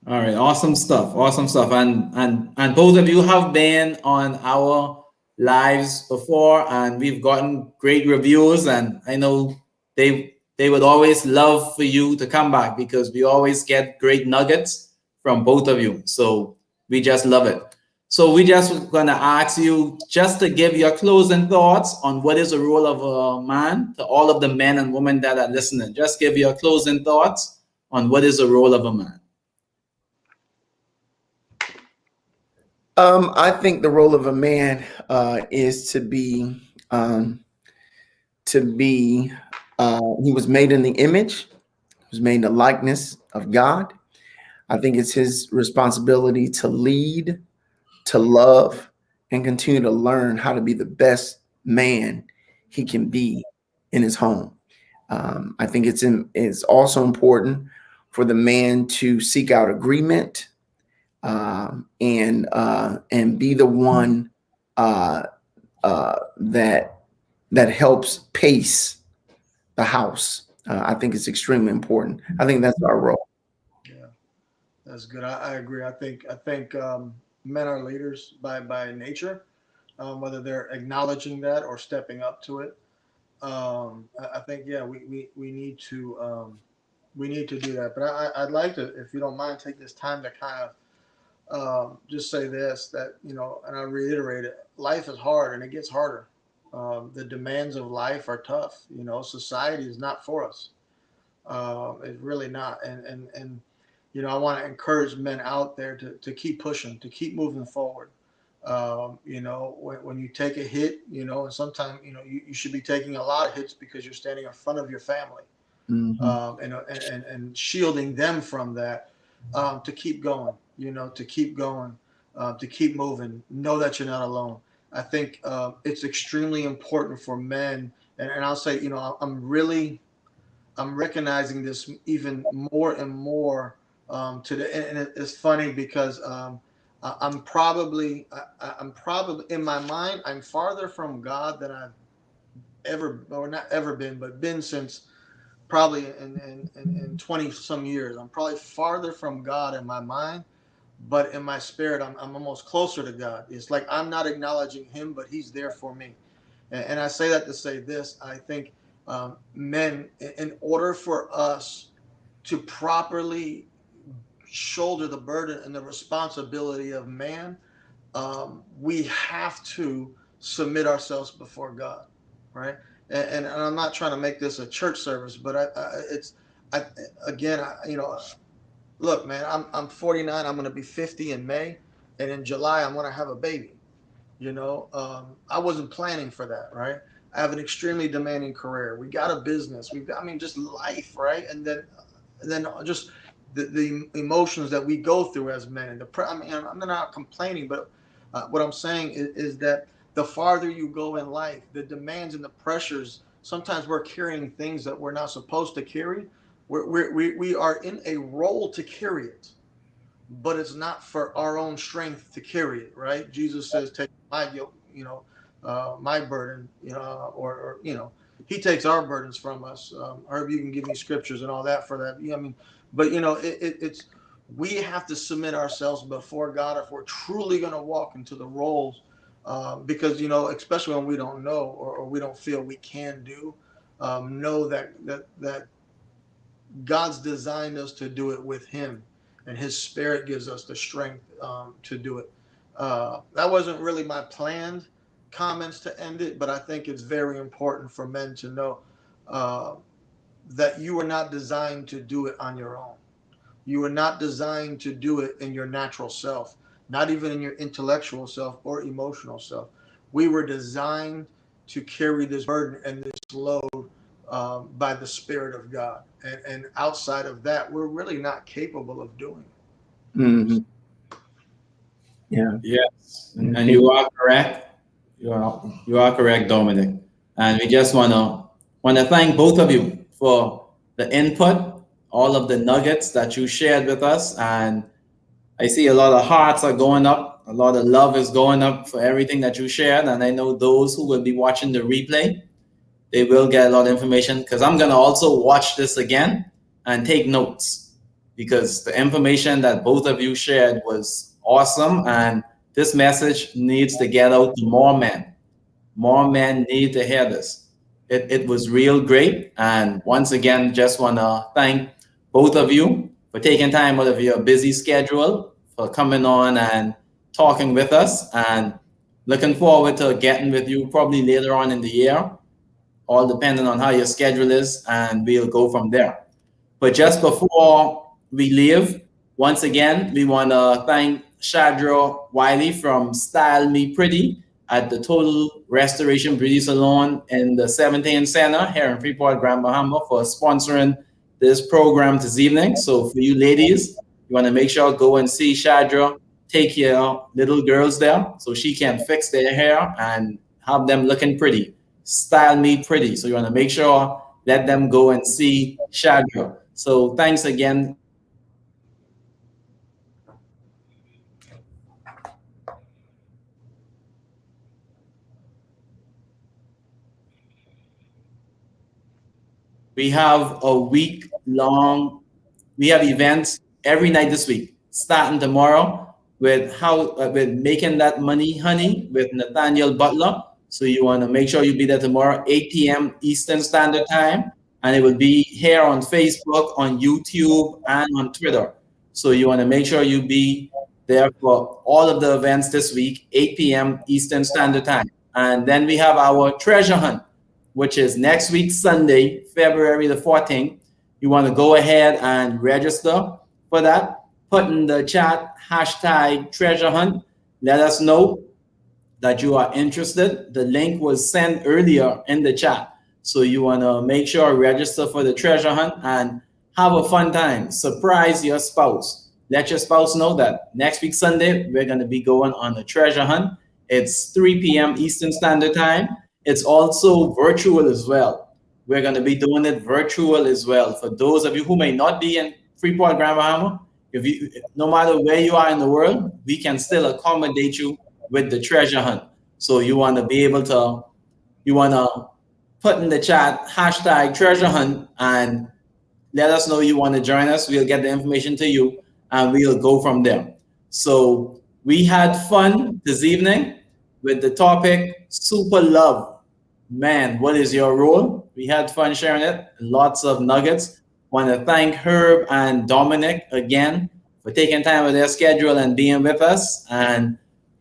All right, awesome stuff, awesome stuff, and both of you have been on our lives before, and we've gotten great reviews, and I know they would always love for you to come back because we always get great nuggets from both of you. So we just love it. So we just gonna ask you just to give your closing thoughts on what is the role of a man to all of the men and women that are listening. Just give your closing thoughts on what is the role of a man. I think the role of a man is to be. He was made in the image. He was made in the likeness of God. I think it's his responsibility to lead, to love, and continue to learn how to be the best man he can be in his home. I think it's also important for the man to seek out agreement and be the one uh, that helps pace the house. I think it's extremely important. I think that's our role. Yeah, that's good. I agree. I think men are leaders by nature, whether they're acknowledging that or stepping up to it. I think yeah, we need to do that. But I'd like to, if you don't mind, take this time to kind of just say this that and I reiterate it: life is hard and it gets harder. The demands of life are tough. Society is not for us. It's really not. And I want to encourage men out there to keep pushing, to keep moving forward. When you take a hit, and sometimes you should be taking a lot of hits because you're standing in front of your family, Mhm. and shielding them from that, to keep going, to keep going, to keep moving. Know that you're not alone. I think it's extremely important for men, and I'll say, I'm recognizing this even more and more today. And it's funny because I'm probably in my mind, I'm farther from God than I've ever, or not ever been, but been since probably in 20 some years. I'm probably farther from God in my mind, but in my spirit, I'm almost closer to God. It's like I'm not acknowledging Him, but He's there for me. And I say that to say this. I think men, in order for us to properly shoulder the burden and the responsibility of man, we have to submit ourselves before God, right? And I'm not trying to make this a church service, but I again, look, man, I'm 49. I'm going to be 50 in May, and in July I'm going to have a baby. I wasn't planning for that, right? I have an extremely demanding career. We got a business. I mean, just life, right? And then just the emotions that we go through as men. And I mean, I'm not complaining, but what I'm saying is that the farther you go in life, the demands and the pressures. Sometimes we're carrying things that we're not supposed to carry. We are in a role to carry it, but it's not for our own strength to carry it, right? Jesus says, "Take my yoke, my burden, or He takes our burdens from us." Herb, you can give me scriptures and all that for that. I mean, but it's we have to submit ourselves before God if we're truly going to walk into the roles, because especially when we don't know or we don't feel we can do, know that God's designed us to do it with Him, and His Spirit gives us the strength to do it. That wasn't really my planned comments to end it, but I think it's very important for men to know that you are not designed to do it on your own. You are not designed to do it in your natural self, not even in your intellectual self or emotional self. We were designed to carry this burden and this load by the Spirit of God. And outside of that, we're really not capable of doing it. Mm-hmm. Yeah. Yes, and you are correct. You are correct, Dominic. And we just wanna thank both of you for the input, all of the nuggets that you shared with us. And I see a lot of hearts are going up, a lot of love is going up for everything that you shared. And I know those who will be watching the replay, they will get a lot of information, because I'm gonna also watch this again and take notes, because the information that both of you shared was awesome, and this message needs to get out to more men. More men need to hear this. It was real great. And once again, just want to thank both of you for taking time out of your busy schedule for coming on and talking with us. And looking forward to getting with you probably later on in the year, all depending on how your schedule is, and we'll go from there. But just before we leave, once again, we want to thank Shadra Wiley from Style Me Pretty at the Total Restoration Beauty Salon in the 17th Center here in Freeport, Grand Bahama, for sponsoring this program this evening. So for you ladies, you want to make sure go and see Shadra, take your little girls there so she can fix their hair and have them looking pretty. Style Me Pretty. So you want to make sure let them go and see Shadra. So thanks again. We have a week long, we have events every night this week, starting tomorrow with making that money, honey, with Nathaniel Butler. So you want to make sure you be there tomorrow, 8 p.m. Eastern Standard Time, and it will be here on Facebook, on YouTube, and on Twitter. So you want to make sure you be there for all of the events this week, 8 p.m. Eastern Standard Time. And then we have our treasure hunt, which is next week, Sunday, February the 14th. You want to go ahead and register for that. Put in the chat hashtag treasure hunt. Let us know that you are interested. The link was sent earlier in the chat. So you want to make sure register for the treasure hunt and have a fun time. Surprise your spouse. Let your spouse know that next week, Sunday, we're going to be going on a treasure hunt. It's 3 p.m. Eastern Standard Time. It's also virtual as well. We're going to be doing it virtual as well. For those of you who may not be in Freeport, Grand Bahama, if you, no matter where you are in the world, we can still accommodate you with the treasure hunt. So you want to be able to, you want to put in the chat hashtag treasure hunt and let us know you want to join us. We'll get the information to you and we'll go from there. So we had fun this evening with the topic super love. Man, what is your role? We had fun sharing it. Lots of nuggets. Want to thank Herb and Dominic again for taking time out of their schedule and being with us. And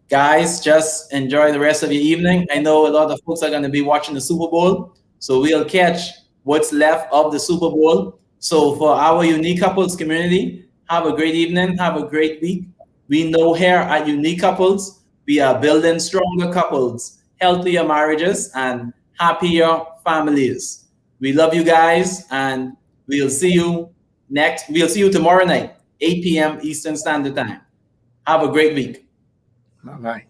guys, just enjoy the rest of your evening. I know a lot of folks are going to be watching the Super Bowl, so we'll catch what's left of the Super Bowl. So for our Unique Couples community, have a great evening, have a great week. We know here at Unique Couples, we are building stronger couples, healthier marriages, and happier families. We love you guys, and we'll see you We'll see you tomorrow night, 8 p.m. Eastern Standard Time. Have a great week. Bye bye.